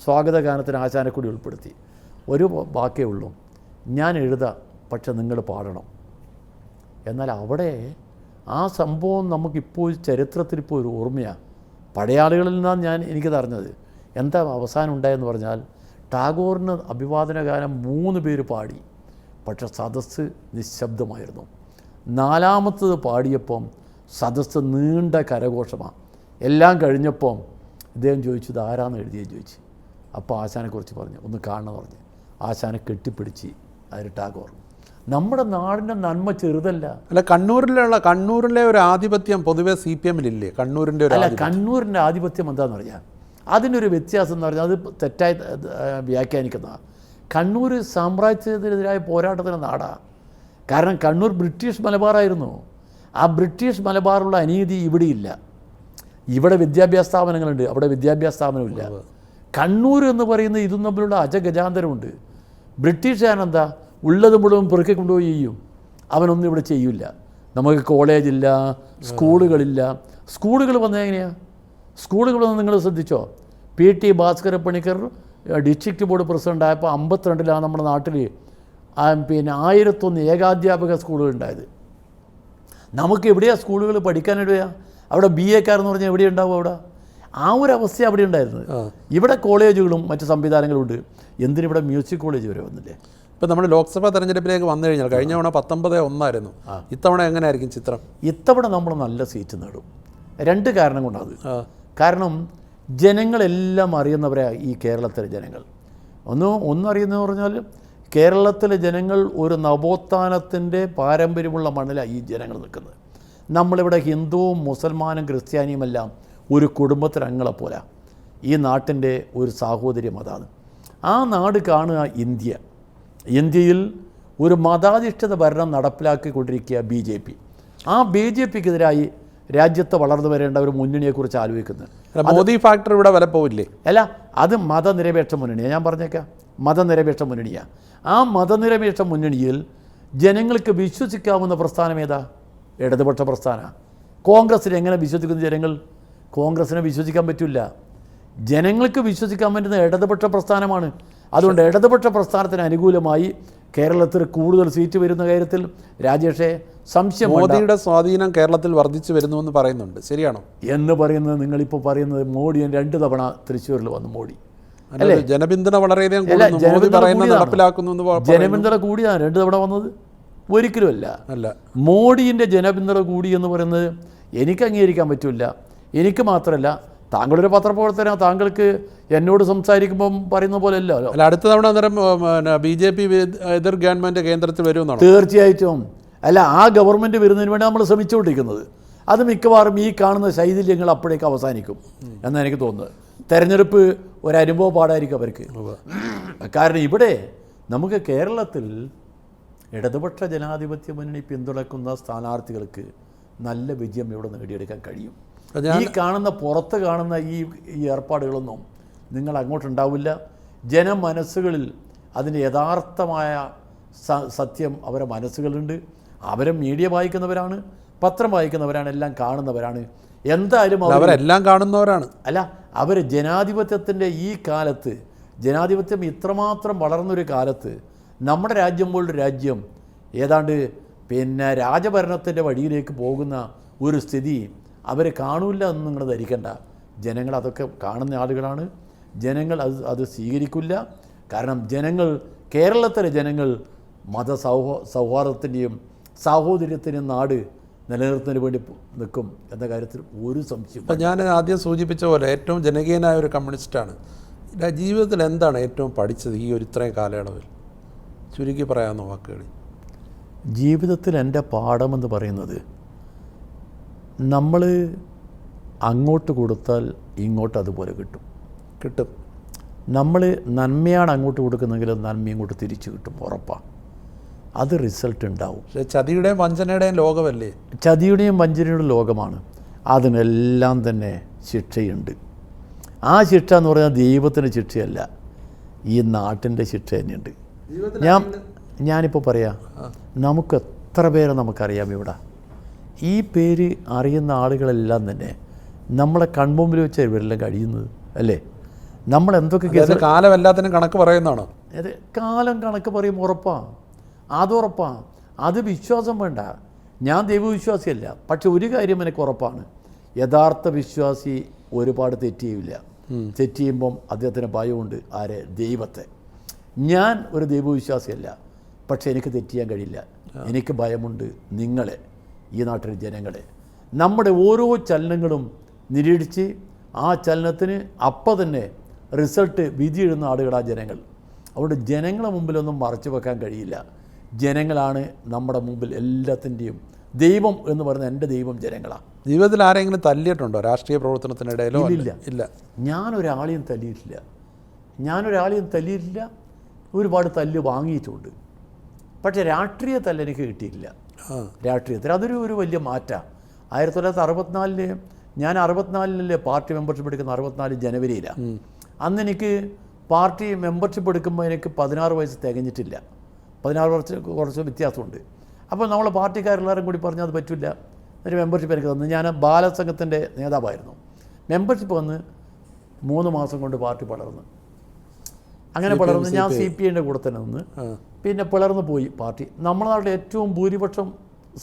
Speaker 2: സ്വാഗതഗാനത്തിന് ആശാനെ കൂടി ഉൾപ്പെടുത്തി. ഒരു വാക്കേ ഉള്ളൂ, ഞാൻ എഴുതാം, പക്ഷെ നിങ്ങൾ പാടണം. എന്നാൽ അവിടെ ആ സംഭവം നമുക്കിപ്പോൾ ചരിത്രത്തിൽ ഇപ്പോൾ ഒരു ഓർമ്മയാണ്. പഴയ ആളുകളിൽ നിന്നാണ് എനിക്കത് അറിഞ്ഞത്. എന്താ അവസാനം ഉണ്ടായെന്ന് പറഞ്ഞാൽ, ടാഗോറിന് അഭിവാദന ഗാനം 3 പേര് പാടി, പക്ഷെ സദസ്സ് നിശബ്ദമായിരുന്നു. 4മത്തത് പാടിയപ്പം സദസ്സ് നീണ്ട കരഘോഷമാണ്. എല്ലാം കഴിഞ്ഞപ്പം ഇദ്ദേഹം ചോദിച്ചു ഇത് ആരാന്ന് എഴുതിയെന്ന് ചോദിച്ചു. അപ്പോൾ ആശാനെക്കുറിച്ച് പറഞ്ഞു, ഒന്ന് കാണണമെന്ന് പറഞ്ഞു. ആശാനെ കെട്ടിപ്പിടിച്ച് അതിൽ ടാഗോർ. നമ്മുടെ നാടിൻ്റെ നന്മ ചെറുതല്ല.
Speaker 1: അല്ല, കണ്ണൂരിലെ ഒരു ആധിപത്യം പൊതുവെ CPM-ലില്ലേ? കണ്ണൂരിൻ്റെ ഒരു
Speaker 2: അല്ല, കണ്ണൂരിൻ്റെ ആധിപത്യം എന്താണെന്ന് അറിയാം. അതിനൊരു വ്യത്യാസം എന്ന് പറഞ്ഞാൽ അത് തെറ്റായി വ്യാഖ്യാനിക്കുന്നതാണ്. കണ്ണൂർ സാമ്രാജ്യത്തിനെതിരായ പോരാട്ടത്തിൻ്റെ നാടാണ്. കാരണം കണ്ണൂർ ബ്രിട്ടീഷ് മലബാറായിരുന്നു. ആ ബ്രിട്ടീഷ് മലബാറുള്ള അനീതി ഇവിടെയില്ല. ഇവിടെ വിദ്യാഭ്യാസ സ്ഥാപനങ്ങളുണ്ട്, അവിടെ വിദ്യാഭ്യാസ സ്ഥാപനമില്ല. കണ്ണൂർ എന്ന് പറയുന്ന ഇതും തമ്മിലുള്ള അജഗജാന്തരമുണ്ട്. ബ്രിട്ടീഷുകാരെന്താ ഉള്ളത് മുഴുവൻ പെറുക്കി കൊണ്ടുപോയി ചെയ്യും, അവനൊന്നും ഇവിടെ ചെയ്യില്ല. നമുക്ക് കോളേജില്ല, സ്കൂളുകളില്ല. സ്കൂളുകൾ വന്നത് എങ്ങനെയാണ്? സ്കൂളുകൾ വന്ന് നിങ്ങൾ ശ്രദ്ധിച്ചോ? PT Bhaskara Panicker district board president ആയപ്പോൾ 52-ലാണ് നമ്മുടെ നാട്ടിൽ പിന്നെ 1001 ഏകാധ്യാപക സ്കൂളുകൾ ഉണ്ടായത്. നമുക്ക് എവിടെയാണ് സ്കൂളുകൾ പഠിക്കാനിടുകയാണ്? അവിടെ BA-ക്കാരെന്ന് പറഞ്ഞാൽ എവിടെ ഉണ്ടാവും? അവിടെ ആ ഒരു അവസ്ഥ അവിടെ ഉണ്ടായിരുന്നത്. ഇവിടെ കോളേജുകളും മറ്റ് സംവിധാനങ്ങളും ഉണ്ട്. എന്തിനിവിടെ മ്യൂസിക് കോളേജ് വരെ വന്നില്ലേ?
Speaker 1: ഇപ്പം നമ്മൾ ലോക്സഭാ തെരഞ്ഞെടുപ്പിലേക്ക് വന്നു കഴിഞ്ഞാൽ കഴിഞ്ഞ തവണ 19-1 ഇത്തവണ എങ്ങനെയായിരിക്കും ചിത്രം?
Speaker 2: ഇത്തവണ നമ്മൾ നല്ല സീറ്റ് നേടും. 2 കാരണം കൊണ്ടത്. കാരണം ജനങ്ങളെല്ലാം അറിയുന്നവരാണ് ഈ കേരളത്തിലെ ജനങ്ങൾ. ഒന്നറിയുന്നതെന്ന് പറഞ്ഞാൽ കേരളത്തിലെ ജനങ്ങൾ ഒരു നവോത്ഥാനത്തിൻ്റെ പാരമ്പര്യമുള്ള മണ്ണിലാണ് ഈ ജനങ്ങൾ നിൽക്കുന്നത്. നമ്മളിവിടെ ഹിന്ദുവും മുസൽമാനും ക്രിസ്ത്യാനിയുമെല്ലാം ഒരു കുടുംബത്തിലങ്ങളെപ്പോലെ ഈ നാട്ടിൻ്റെ ഒരു സാഹോദര്യം അതാണ്. ആ നാട് കാണുക ഇന്ത്യയിൽ ഒരു മതാധിഷ്ഠിത ഭരണം നടപ്പിലാക്കിക്കൊണ്ടിരിക്കുക BJP. ആ BJPക്കെതിരായി രാജ്യത്ത് വളർന്നു വരേണ്ട ഒരു മുന്നണിയെക്കുറിച്ച് ആലോചിക്കുന്നത്.
Speaker 1: മോദി ഫാക്ടർ ഇവിടെ വില പോവില്ലേ?
Speaker 2: അല്ല, അത് മതനിരപേക്ഷ മുന്നണിയാണ്. ഞാൻ പറഞ്ഞേക്കാം, മതനിരപേക്ഷ മുന്നണിയാണ്. ആ മതനിരപേക്ഷ മുന്നണിയിൽ ജനങ്ങൾക്ക് വിശ്വസിക്കാവുന്ന പ്രസ്ഥാനം ഏതാ? ഇടതുപക്ഷ പ്രസ്ഥാനമാണ്. കോൺഗ്രസ്സിൽ എങ്ങനെ വിശ്വസിക്കുന്ന ജനങ്ങൾ? കോൺഗ്രസ്സിനെ വിശ്വസിക്കാൻ പറ്റില്ല. ജനങ്ങൾക്ക് വിശ്വസിക്കാൻ പറ്റുന്ന ഇടതുപക്ഷ പ്രസ്ഥാനമാണ്. അതുകൊണ്ട് ഇടതുപക്ഷ പ്രസ്ഥാനത്തിന് അനുകൂലമായി കേരളത്തിൽ കൂടുതൽ സീറ്റ് വരുന്ന കാര്യത്തിൽ രാജേഷേ സംശയം.
Speaker 1: മോദിയുടെ സ്വാധീനം കേരളത്തിൽ വർദ്ധിച്ചു വരുന്നു എന്ന് പറയുന്നുണ്ട്, ശരിയാണോ?
Speaker 2: എന്ന് പറയുന്നത് നിങ്ങളിപ്പോൾ പറയുന്നത് മോഡി 2 തവണ തൃശ്ശൂരിൽ വന്നു. മോഡി
Speaker 1: അല്ലേ? ജനപിന്തുണ വളരെയധികം
Speaker 2: ജനപിന്തുണ കൂടിയാണ് 2 തവണ വന്നത്. ഒരിക്കലുമല്ല. മോഡിൻ്റെ ജനപിന്തുണ കൂടി എന്ന് പറയുന്നത് എനിക്ക് അംഗീകരിക്കാൻ പറ്റില്ല. എനിക്ക് മാത്രമല്ല, താങ്കളൊരു പത്രപ്രവർത്തകനാണ്. താങ്കൾക്ക് എന്നോട് സംസാരിക്കുമ്പം പറയുന്ന പോലെ അല്ല.
Speaker 1: അടുത്ത തവണ അന്നേരം BJP എതിർ ഗവൺമെൻറ് കേന്ദ്രത്തിൽ വരുമെന്നാണ്?
Speaker 2: തീർച്ചയായിട്ടും. അല്ല, ആ ഗവൺമെൻറ് വരുന്നതിന് വേണ്ടി നമ്മൾ ശ്രമിച്ചുകൊണ്ടിരിക്കുന്നത്. അത് മിക്കവാറും ഈ കാണുന്ന ശൈഥില്യങ്ങൾ അപ്പോഴേക്ക് അവസാനിക്കും എന്നാണ് എനിക്ക് തോന്നുന്നത്. തെരഞ്ഞെടുപ്പ് ഒരനുഭവ പാടായിരിക്കും അവർക്ക്. കാരണം ഇവിടെ നമുക്ക് കേരളത്തിൽ ഇടതുപക്ഷ ജനാധിപത്യ മുന്നണി പിന്തുണയ്ക്കുന്ന സ്ഥാനാർത്ഥികൾക്ക് നല്ല വിജയം ഇവിടെ നേടിയെടുക്കാൻ കഴിയും. ഈ കാണുന്ന പുറത്ത് കാണുന്ന ഈ ഏർപ്പാടുകളൊന്നും നിങ്ങൾ അങ്ങോട്ടുണ്ടാവില്ല. ജനമനസ്സുകളിൽ അതിൻ്റെ യഥാർത്ഥമായ സത്യം അവരുടെ മനസ്സുകളുണ്ട്. അവരും മീഡിയ വായിക്കുന്നവരാണ്, പത്രം വായിക്കുന്നവരാണ്, എല്ലാം കാണുന്നവരാണ്. എന്തായാലും
Speaker 1: അവരെല്ലാം കാണുന്നവരാണ്.
Speaker 2: അല്ല, അവർ ജനാധിപത്യത്തിൻ്റെ ഈ കാലത്ത്, ജനാധിപത്യം ഇത്രമാത്രം വളർന്നൊരു കാലത്ത് നമ്മുടെ രാജ്യം പോലൊരു രാജ്യം ഏതാണ്ട് രാജഭരണത്തിൻ്റെ വഴിയിലേക്ക് പോകുന്ന ഒരു സ്ഥിതി അവർ കാണില്ല എന്ന് നിങ്ങൾ ധരിക്കേണ്ട. ജനങ്ങൾ അതൊക്കെ കാണുന്ന ആളുകളാണ്. ജനങ്ങൾ അത് സ്വീകരിക്കില്ല. കാരണം കേരളത്തിലെ ജനങ്ങൾ സൗഹാർദ്ദത്തിൻ്റെയും സാഹോദര്യത്തിൻ്റെയും നാട് നിലനിർത്തുന്നതിന് വേണ്ടി നിൽക്കും എന്ന കാര്യത്തിൽ ഒരു സംശയം.
Speaker 1: അപ്പം ഞാൻ ആദ്യം സൂചിപ്പിച്ച പോലെ ഏറ്റവും ജനകീയനായ ഒരു കമ്മ്യൂണിസ്റ്റാണ്. ജീവിതത്തിൽ എന്താണ് ഏറ്റവും പഠിച്ചത് ഈ ഇത്രയും കാലയളവിൽ? ചുരുക്കി പറയാവുന്ന വാക്കുകൾ.
Speaker 2: ജീവിതത്തിൽ എൻ്റെ പാഠമെന്ന് പറയുന്നത്, നമ്മൾ അങ്ങോട്ട് കൊടുത്താൽ ഇങ്ങോട്ട് അതുപോലെ കിട്ടും. നമ്മൾ നന്മയാണ് അങ്ങോട്ട് കൊടുക്കുന്നെങ്കിൽ നന്മ ഇങ്ങോട്ട് തിരിച്ചു കിട്ടും, ഉറപ്പാണ്. അത് റിസൾട്ട് ഉണ്ടാവും.
Speaker 1: പക്ഷേ ചതിയുടെയും വഞ്ചനയുടെയും ലോകമല്ലേ?
Speaker 2: ചതിയുടെയും വഞ്ചനയുടെയും ലോകമാണ്. അതിനെല്ലാം തന്നെ ശിക്ഷയുണ്ട്. ആ ശിക്ഷ എന്ന് പറഞ്ഞാൽ ദൈവത്തിൻ്റെ ശിക്ഷയല്ല, ഈ നാട്ടിൻ്റെ ശിക്ഷ തന്നെയുണ്ട്. ഞാനിപ്പോൾ പറയാം, നമുക്ക് എത്ര പേരെ നമുക്കറിയാം ഇവിടെ. ഈ പേര് അറിയുന്ന ആളുകളെല്ലാം തന്നെ നമ്മളെ കൺമുമ്പിൽ വെച്ച് ഇവരെല്ലാം കഴിയുന്നത് അല്ലേ? നമ്മൾ എന്തൊക്കെ
Speaker 1: കാലം എല്ലാത്തിനും കണക്ക് പറയുന്നതാണോ?
Speaker 2: അതെ, കാലം കണക്ക് പറയും, ഉറപ്പാണ്. അതുറപ്പാണ്. അത് വിശ്വാസം വേണ്ട. ഞാൻ ദൈവവിശ്വാസിയല്ല, പക്ഷെ ഒരു കാര്യം എനിക്ക് ഉറപ്പാണ്, യഥാർത്ഥ വിശ്വാസി ഒരുപാട് തെറ്റിയില്ല. തെറ്റിയുമ്പം അദ്ദേഹത്തിന് ഭയമുണ്ട്. ആരെ? ദൈവത്തെ. ഞാൻ ഒരു ദൈവവിശ്വാസിയല്ല, പക്ഷെ എനിക്ക് തെറ്റിയാൻ കഴിയില്ല. എനിക്ക് ഭയമുണ്ട് നിങ്ങളെ, ഈ നാട്ടിലെ ജനങ്ങളെ. നമ്മുടെ ഓരോ ചലനങ്ങളും നിരീക്ഷിച്ച് ആ ചലനത്തിന് അപ്പം തന്നെ റിസൾട്ട് വിധി എഴുതുന്ന ആളുകളാണ് ജനങ്ങൾ. അതുകൊണ്ട് ജനങ്ങളെ മുമ്പിലൊന്നും മറച്ചു വെക്കാൻ കഴിയില്ല. ജനങ്ങളാണ് നമ്മുടെ മുമ്പിൽ എല്ലാത്തിൻ്റെയും ദൈവം എന്ന് പറയുന്നത്. എൻ്റെ ദൈവം ജനങ്ങളാണ്.
Speaker 1: ജീവിതത്തിൽ ആരെങ്കിലും തല്ലിയിട്ടുണ്ടോ രാഷ്ട്രീയ പ്രവർത്തനത്തിനിടയിലോ?
Speaker 2: ഇല്ല. ഞാനൊരാളെയും തല്ലിയിട്ടില്ല. ഒരുപാട് തല്ല് വാങ്ങിയിട്ടുണ്ട്. പക്ഷേ രാഷ്ട്രീയ തല്ല് എനിക്ക് കിട്ടിയിട്ടില്ല. രാഷ്ട്രീയത്തിൽ അതൊരു വലിയ മാറ്റമാണ്. 1964 ഞാൻ 64 പാർട്ടി മെമ്പർഷിപ്പ് എടുക്കുന്ന 64 ജനുവരിയിലാണ്. അന്ന് എനിക്ക് പാർട്ടി മെമ്പർഷിപ്പ് എടുക്കുമ്പോൾ എനിക്ക് 16 വയസ്സ് തികഞ്ഞിട്ടില്ല. 16 വർഷം കുറച്ച് വ്യത്യാസമുണ്ട്. അപ്പോൾ നമ്മൾ പാർട്ടിക്കാരെല്ലാവരും കൂടി പറഞ്ഞാൽ അത് പറ്റില്ല, ഒരു മെമ്പർഷിപ്പ് എനിക്ക് തന്നു. ഞാൻ ബാലസംഘത്തിൻ്റെ നേതാവായിരുന്നു. മെമ്പർഷിപ്പ് വന്ന് 3 മാസം കൊണ്ട് പാർട്ടി വളർന്നു. അങ്ങനെ വളർന്ന് ഞാൻ CPIൻ്റെ കൂടെ തന്നെ നിന്ന് പിന്നെ പിളർന്നു പോയി പാർട്ടി. നമ്മുടെ നാട്ടിൽ ഏറ്റവും ഭൂരിപക്ഷം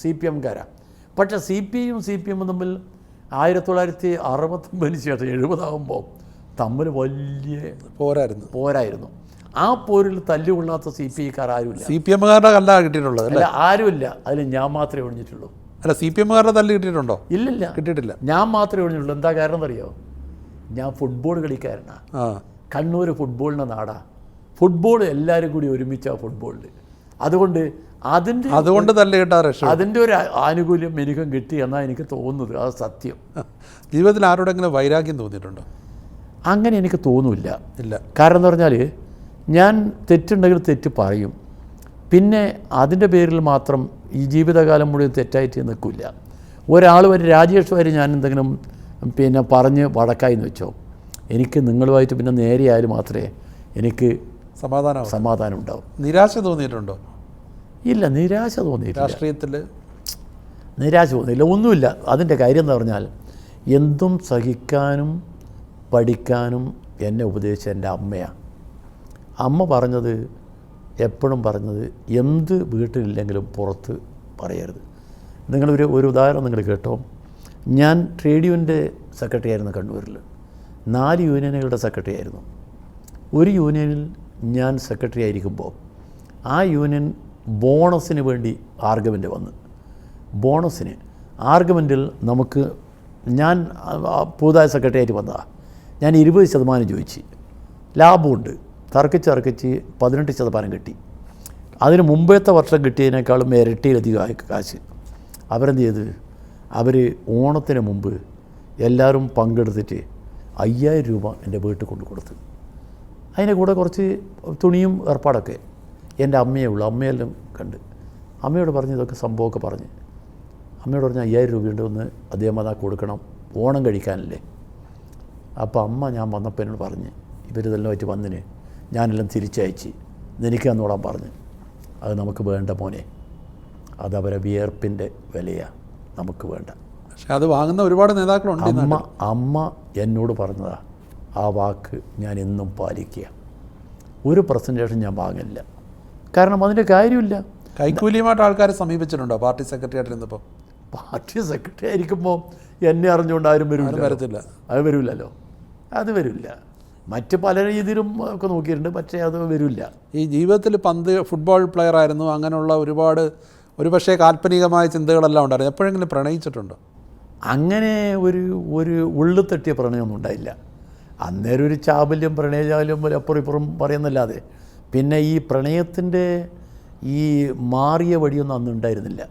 Speaker 2: CPMകാരാണ്. പക്ഷേ CPIയും CPMും തമ്മിൽ 1969 ശേഷം 70 തമ്മിൽ വലിയ പോരായിരുന്നു. ആ പോരിൽ തല്ലുകൊള്ളാത്ത CPIക്കാർ ആരുമില്ല.
Speaker 1: CPMകാരുടെ കല്ല കിട്ടിയിട്ടുള്ളത്
Speaker 2: അല്ല, ആരുമില്ല. അതിൽ ഞാൻ മാത്രമേ ഒഴിഞ്ഞിട്ടുള്ളൂ.
Speaker 1: അല്ല, CPMകാരുടെ തല്ല് കിട്ടിയിട്ടുണ്ടോ?
Speaker 2: ഇല്ലില്ല, കിട്ടിയിട്ടില്ല. ഞാൻ മാത്രമേ ഒഴിഞ്ഞിട്ടുള്ളൂ. എന്താ കാരണം എന്നറിയോ? ഞാൻ ഫുട്ബോൾ കളിക്കാരനാണ്. കണ്ണൂർ ഫുട്ബോളിൻ്റെ നാടാ. ഫുട്ബോൾ എല്ലാവരും കൂടി ഒരുമിച്ചാണ് ഫുട്ബോളിൽ. അതുകൊണ്ട്
Speaker 1: തല്ല് കിട്ടാറ്
Speaker 2: അതിൻ്റെ ഒരു ആനുകൂല്യം എനിക്കും കിട്ടി എന്നാണ് എനിക്ക് തോന്നുന്നത്. അത് സത്യം.
Speaker 1: ജീവിതത്തിൽ ആരോടെങ്കിലും വൈരാഗ്യം തോന്നിയിട്ടുണ്ടോ?
Speaker 2: അങ്ങനെ എനിക്ക് തോന്നില്ല.
Speaker 1: ഇല്ല.
Speaker 2: കാരണം എന്ന് പറഞ്ഞാൽ ഞാൻ തെറ്റുണ്ടെങ്കിൽ തെറ്റ് പറയും. പിന്നെ അതിൻ്റെ പേരിൽ മാത്രം ഈ ജീവിതകാലം മുഴുവൻ തെറ്റായിട്ട് നിൽക്കില്ല. ഒരാൾ രാജേഷ് വരെ ഞാൻ എന്തെങ്കിലും പറഞ്ഞ് വഴക്കായി എന്ന് വെച്ചോ, എനിക്ക് നിങ്ങളുമായിട്ട് പിന്നെ നേരെയായാലും മാത്രമേ എനിക്ക് സമാധാനം ഉണ്ടാവും.
Speaker 1: നിരാശ തോന്നിയിട്ടുണ്ടോ?
Speaker 2: ഇല്ല, നിരാശ തോന്നിയില്ല.
Speaker 1: രാഷ്ട്രീയത്തിൽ
Speaker 2: നിരാശ തോന്നിയില്ല, ഒന്നുമില്ല. അതിൻ്റെ കാര്യം എന്ന് പറഞ്ഞാൽ എന്തും സഹിക്കാനും പഠിക്കാനും എന്നെ ഉപദേശിച്ച എൻ്റെ അമ്മയാണ്. അമ്മ എപ്പോഴും പറഞ്ഞത് എന്ത് വീട്ടിലില്ലെങ്കിലും പുറത്ത് പറയരുത്. ഒരു ഉദാഹരണം നിങ്ങൾ കേട്ടോ. ഞാൻ ട്രേഡ് യൂണിയൻ്റെ സെക്രട്ടറി ആയിരുന്നു കണ്ണൂരിൽ. 4 യൂണിയനുകളുടെ സെക്രട്ടറി ആയിരുന്നു. ഒരു യൂണിയനിൽ ഞാൻ സെക്രട്ടറി ആയിരിക്കുമ്പോൾ ആ യൂണിയൻ ബോണസിന് വേണ്ടി ആർഗ്യുമെൻ്റ് വന്നു. ആർഗ്യുമെൻറ്റിൽ ഞാൻ പുതുതായ സെക്രട്ടറി ആയിട്ട് വന്നതാണ്. ഞാൻ 20% ചോദിച്ച്, ലാഭമുണ്ട്. തർക്കിച്ച് 18% കിട്ടി. അതിന് മുമ്പത്തെ വർഷം കിട്ടിയതിനേക്കാളും ഇരട്ടിയിലധികം കാശ്. അവരെന്ത് ചെയ്ത്, ഓണത്തിന് മുമ്പ് എല്ലാവരും പങ്കെടുത്തിട്ട് 5000 രൂപ എൻ്റെ വീട്ടിൽ കൊണ്ട് കൊടുത്തു. അതിൻ്റെ കൂടെ കുറച്ച് തുണിയും ഏർപ്പാടൊക്കെ. എൻ്റെ അമ്മയേ ഉള്ളൂ. അമ്മയെല്ലാം കണ്ട് അമ്മയോട് പറഞ്ഞ് ഇതൊക്കെ സംഭവമൊക്കെ പറഞ്ഞ് അമ്മയോട് പറഞ്ഞ് 5000 രൂപയുണ്ട്, ഒന്ന് അദ്ദേഹം അതാ കൊടുക്കണം, ഓണം കഴിക്കാനല്ലേ. അപ്പോൾ അമ്മ ഞാൻ വന്നപ്പോൾ എന്നോട് പറഞ്ഞ്, ഇവരിതെല്ലാമായിട്ട് വന്നിന്, ഞാനെല്ലാം തിരിച്ചയച്ച് എനിക്ക് തന്നോടാൻ പറഞ്ഞ്, അത് നമുക്ക് വേണ്ട മോനെ, അതവരെ വിയർപ്പിൻ്റെ വിലയാണ് നമുക്ക് വേണ്ട.
Speaker 1: പക്ഷെ അത് വാങ്ങുന്ന ഒരുപാട് നേതാക്കളുണ്ട്.
Speaker 2: അമ്മ എന്നോട് പറഞ്ഞതാ, ആ വാക്ക് ഞാൻ എന്നും പാലിക്കുക. ഒരു പ്രസൻറ്റേഷൻ ഞാൻ വാങ്ങില്ല, കാരണം അതിൻ്റെ കാര്യമില്ല.
Speaker 1: കൈക്കൂലിയുമായിട്ട് ആൾക്കാരെ സമീപിച്ചിട്ടുണ്ടോ പാർട്ടി സെക്രട്ടറി ആയിട്ടിരുന്നപ്പോൾ?
Speaker 2: പാർട്ടി സെക്രട്ടറി ആയിരിക്കുമ്പോൾ എന്നെ അറിഞ്ഞുകൊണ്ട് ആരും
Speaker 1: വരത്തില്ല.
Speaker 2: അത് വരില്ലല്ലോ, അത് വരില്ല. മറ്റ് പല രീതിയിലും ഒക്കെ നോക്കിയിട്ടുണ്ട്, പക്ഷേ അത് വരില്ല.
Speaker 1: ഈ ജീവിതത്തിൽ ഫുട്ബോൾ പ്ലെയർ ആയിരുന്നു, അങ്ങനെയുള്ള ഒരുപാട് ഒരുപക്ഷേ കാൽപ്പനികമായ ചിന്തകളെല്ലാം ഉണ്ടായിരുന്നു. എപ്പോഴെങ്കിലും പ്രണയിച്ചിട്ടുണ്ടോ?
Speaker 2: അങ്ങനെ ഒരു ഉള്ളു തട്ടിയ പ്രണയമൊന്നും ഉണ്ടായില്ല. അന്നേരം ഒരു ചാബല്യം പ്രണയചാബല്യം പോലെ അപ്പുറം ഇപ്പുറം പറയുന്നല്ലാതെ പിന്നെ ഈ പ്രണയത്തിൻ്റെ ഈ മാറിയ വഴിയൊന്നും അന്ന് ഉണ്ടായിരുന്നില്ല.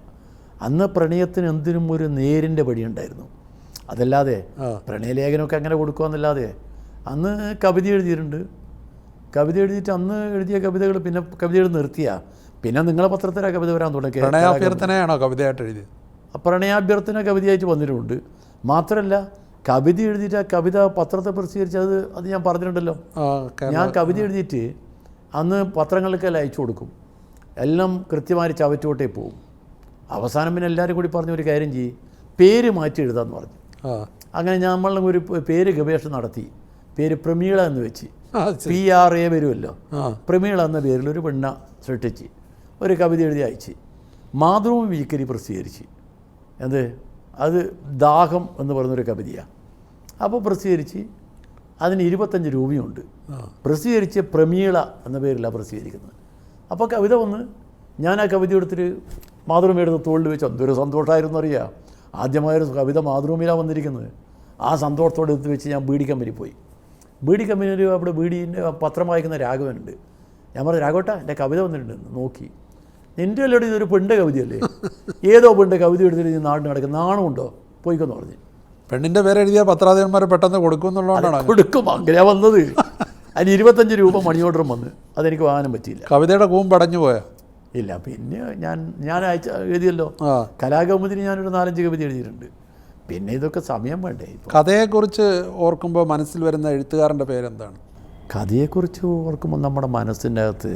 Speaker 2: അന്ന് പ്രണയത്തിന് എന്തിനും ഒരു നേരിൻ്റെ വഴി ഉണ്ടായിരുന്നു. അതല്ലാതെ പ്രണയലേഖനമൊക്കെ അങ്ങനെ കൊടുക്കുകയെന്നല്ലാതെ അന്ന് കവിത എഴുതിയിട്ടുണ്ട്. കവിത എഴുതിയിട്ട് അന്ന് എഴുതിയ കവിതകൾ പിന്നെ കവിത എഴുതി നിർത്തിയ പിന്നെ നിങ്ങളെ പത്രത്തിലാണ് കവിത വരാൻ തുടങ്ങി.
Speaker 1: പ്രണയാഭ്യർത്ഥനയാണോ കവിതയായിട്ട് എഴുതിയത്?
Speaker 2: പ്രണയാഭ്യർത്ഥന കവിതയായിട്ട് വന്നിട്ടുണ്ട്. മാത്രമല്ല കവിത എഴുതിയിട്ട് ആ കവിത പത്രത്തെ പ്രസിദ്ധീകരിച്ച് അത് ഞാൻ പറഞ്ഞിട്ടുണ്ടല്ലോ. ഞാൻ കവിത എഴുതിയിട്ട് അന്ന് പത്രങ്ങൾക്കെല്ലാം അയച്ചു കൊടുക്കും. എല്ലാം കൃത്യമായി ചവറ്റുകൊട്ടേ പോവും. അവസാനം പിന്നെ എല്ലാവരും കൂടി പറഞ്ഞ ഒരു കാര്യം ചെയ്യും, പേര് മാറ്റി എഴുതാമെന്ന് പറഞ്ഞു. അങ്ങനെ നമ്മളും ഒരു പേര് ഗവേഷണം നടത്തി. പേര് പ്രമീള എന്ന് വെച്ച്, PRA വരുമല്ലോ, പ്രമീള എന്ന പേരിൽ ഒരു പെണ്ണ സൃഷ്ടിച്ച് ഒരു കവിത എഴുതി അയച്ച് മാതൃഭൂമി വീക്കരി പ്രസിദ്ധീകരിച്ച്. അത് ദാഹം എന്ന് പറയുന്നൊരു കവിതയാണ്. അപ്പോൾ പ്രസിദ്ധീകരിച്ച് അതിന് 25 രൂപയുണ്ട്. പ്രസിദ്ധീകരിച്ച് പ്രമീള എന്ന പേരിലാണ് പ്രസിദ്ധീകരിക്കുന്നത്. അപ്പോൾ കവിത വന്ന് ഞാൻ ആ കവിത എടുത്തിട്ട് മാതൃഭൂമി എടുത്ത് തോളിൽ വെച്ച് എന്തൊരു സന്തോഷമായിരുന്നു അറിയാം. ആദ്യമായൊരു കവിത മാതൃഭൂമിയിലാണ് വന്നിരിക്കുന്നത്. ആ സന്തോഷത്തോടെ എടുത്ത് വെച്ച് ഞാൻ ബീഡി കമ്പനി പോയി. ബീഡി കമ്പനിയിൽ അവിടെ ബീഡീൻ്റെ പത്രം വായിക്കുന്ന രാഘവനുണ്ട്. ഞാൻ പറഞ്ഞു, രാഘവട്ട എൻ്റെ കവിത വന്നിട്ടുണ്ട്. നോക്കി, നിൻ്റെ അല്ലോടെ ഇതൊരു പെണ്ണിൻ്റെ കവിതയല്ലേ, ഏതോ പെണ്ണിൻ്റെ കവിത എടുത്തിട്ട് നീ നാടിന് നടക്കുന്ന നാണമുണ്ടോ, പോയിക്കൊന്ന് പറഞ്ഞു.
Speaker 1: പെണ്ണിൻ്റെ പേര് എഴുതിയ പത്രാധിപന്മാരെ പെട്ടെന്ന് കൊടുക്കും എന്നുള്ളതാണ്.
Speaker 2: കൊടുക്കും, അങ്ങനെയാണ് വന്നത്. അതിന് 25 രൂപ മണി ഓർഡറും വന്ന്. അതെനിക്ക് വാങ്ങാൻ പറ്റിയില്ല.
Speaker 1: കവിതയുടെ കൂമ്പടഞ്ഞു പോയോ?
Speaker 2: ഇല്ല. പിന്നെ ഞാൻ എഴുതിയല്ലോ കലാകൗമുദിന് ഞാനൊരു 4-5 കവിത എഴുതിയിട്ടുണ്ട്. പിന്നെ ഇതൊക്കെ സമയം വേണ്ടേ.
Speaker 1: കഥയെക്കുറിച്ച് ഓർക്കുമ്പോൾ മനസ്സിൽ വരുന്ന എഴുത്തുകാരൻ്റെ പേരെന്താണ്?
Speaker 2: കഥയെക്കുറിച്ച് ഓർക്കുമ്പോൾ നമ്മുടെ മനസ്സിൻ്റെ അകത്ത്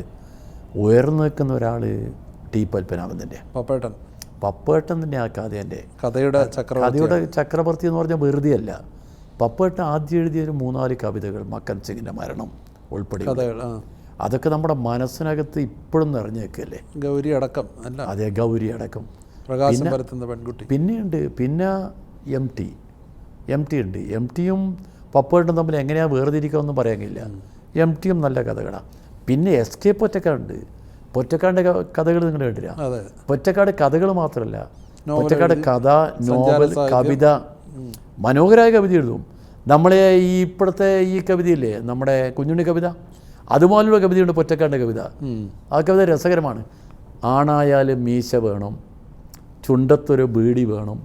Speaker 2: ഉയർന്നു നിൽക്കുന്ന ഒരാൾ ടി പത്മനാഭൻ്റെ പപ്പേട്ടൻ്റെ ആ കഥയുടെ ചക്രവർത്തി എന്ന് പറഞ്ഞാൽ വെറുതെ അല്ല. പപ്പേട്ടൻ ആദ്യം എഴുതിയൊരു 3-4 കവിതകൾ, മക്കൻ സിംഗിൻ്റെ മരണം ഉൾപ്പെടെ, അതൊക്കെ നമ്മുടെ മനസ്സിനകത്ത് ഇപ്പോഴും നിറഞ്ഞു നിൽക്കുകയല്ലേ.
Speaker 1: ഗൗരി അടക്കം.
Speaker 2: അതെ, ഗൗരി അടക്കം.
Speaker 1: പ്രകാശം പരത്തുന്ന പെൺകുട്ടി.
Speaker 2: പിന്നെയുണ്ട്, പിന്നെ MT ഉണ്ട്. MTയും പപ്പേട്ടും തമ്മിൽ എങ്ങനെയാണ് വേർതിരിക്കാമെന്നും പറയാൻ കഴിയില്ല. MTയും നല്ല കഥകളാണ്. പിന്നെ SK പൊറ്റക്കാടിൻ്റെ കഥകൾ നിങ്ങൾ കേട്ടില്ല? പൊറ്റക്കാട് കഥകൾ മാത്രമല്ല, പൊറ്റക്കാട് കഥ, നോവൽ, കവിത, മനോഹരമായ കവിത എഴുതും. നമ്മളെ ഈ ഇപ്പോഴത്തെ ഈ കവിതയില്ലേ, നമ്മുടെ കുഞ്ഞുണ്ണി കവിത, അതുപോലുള്ള കവിതയുണ്ട് പൊറ്റക്കാടിൻ്റെ കവിത. ആ കവിത രസകരമാണ്. ആണായാലും മീശ വേണം, ചുണ്ടത്തൊരു ബീഡി വേണം,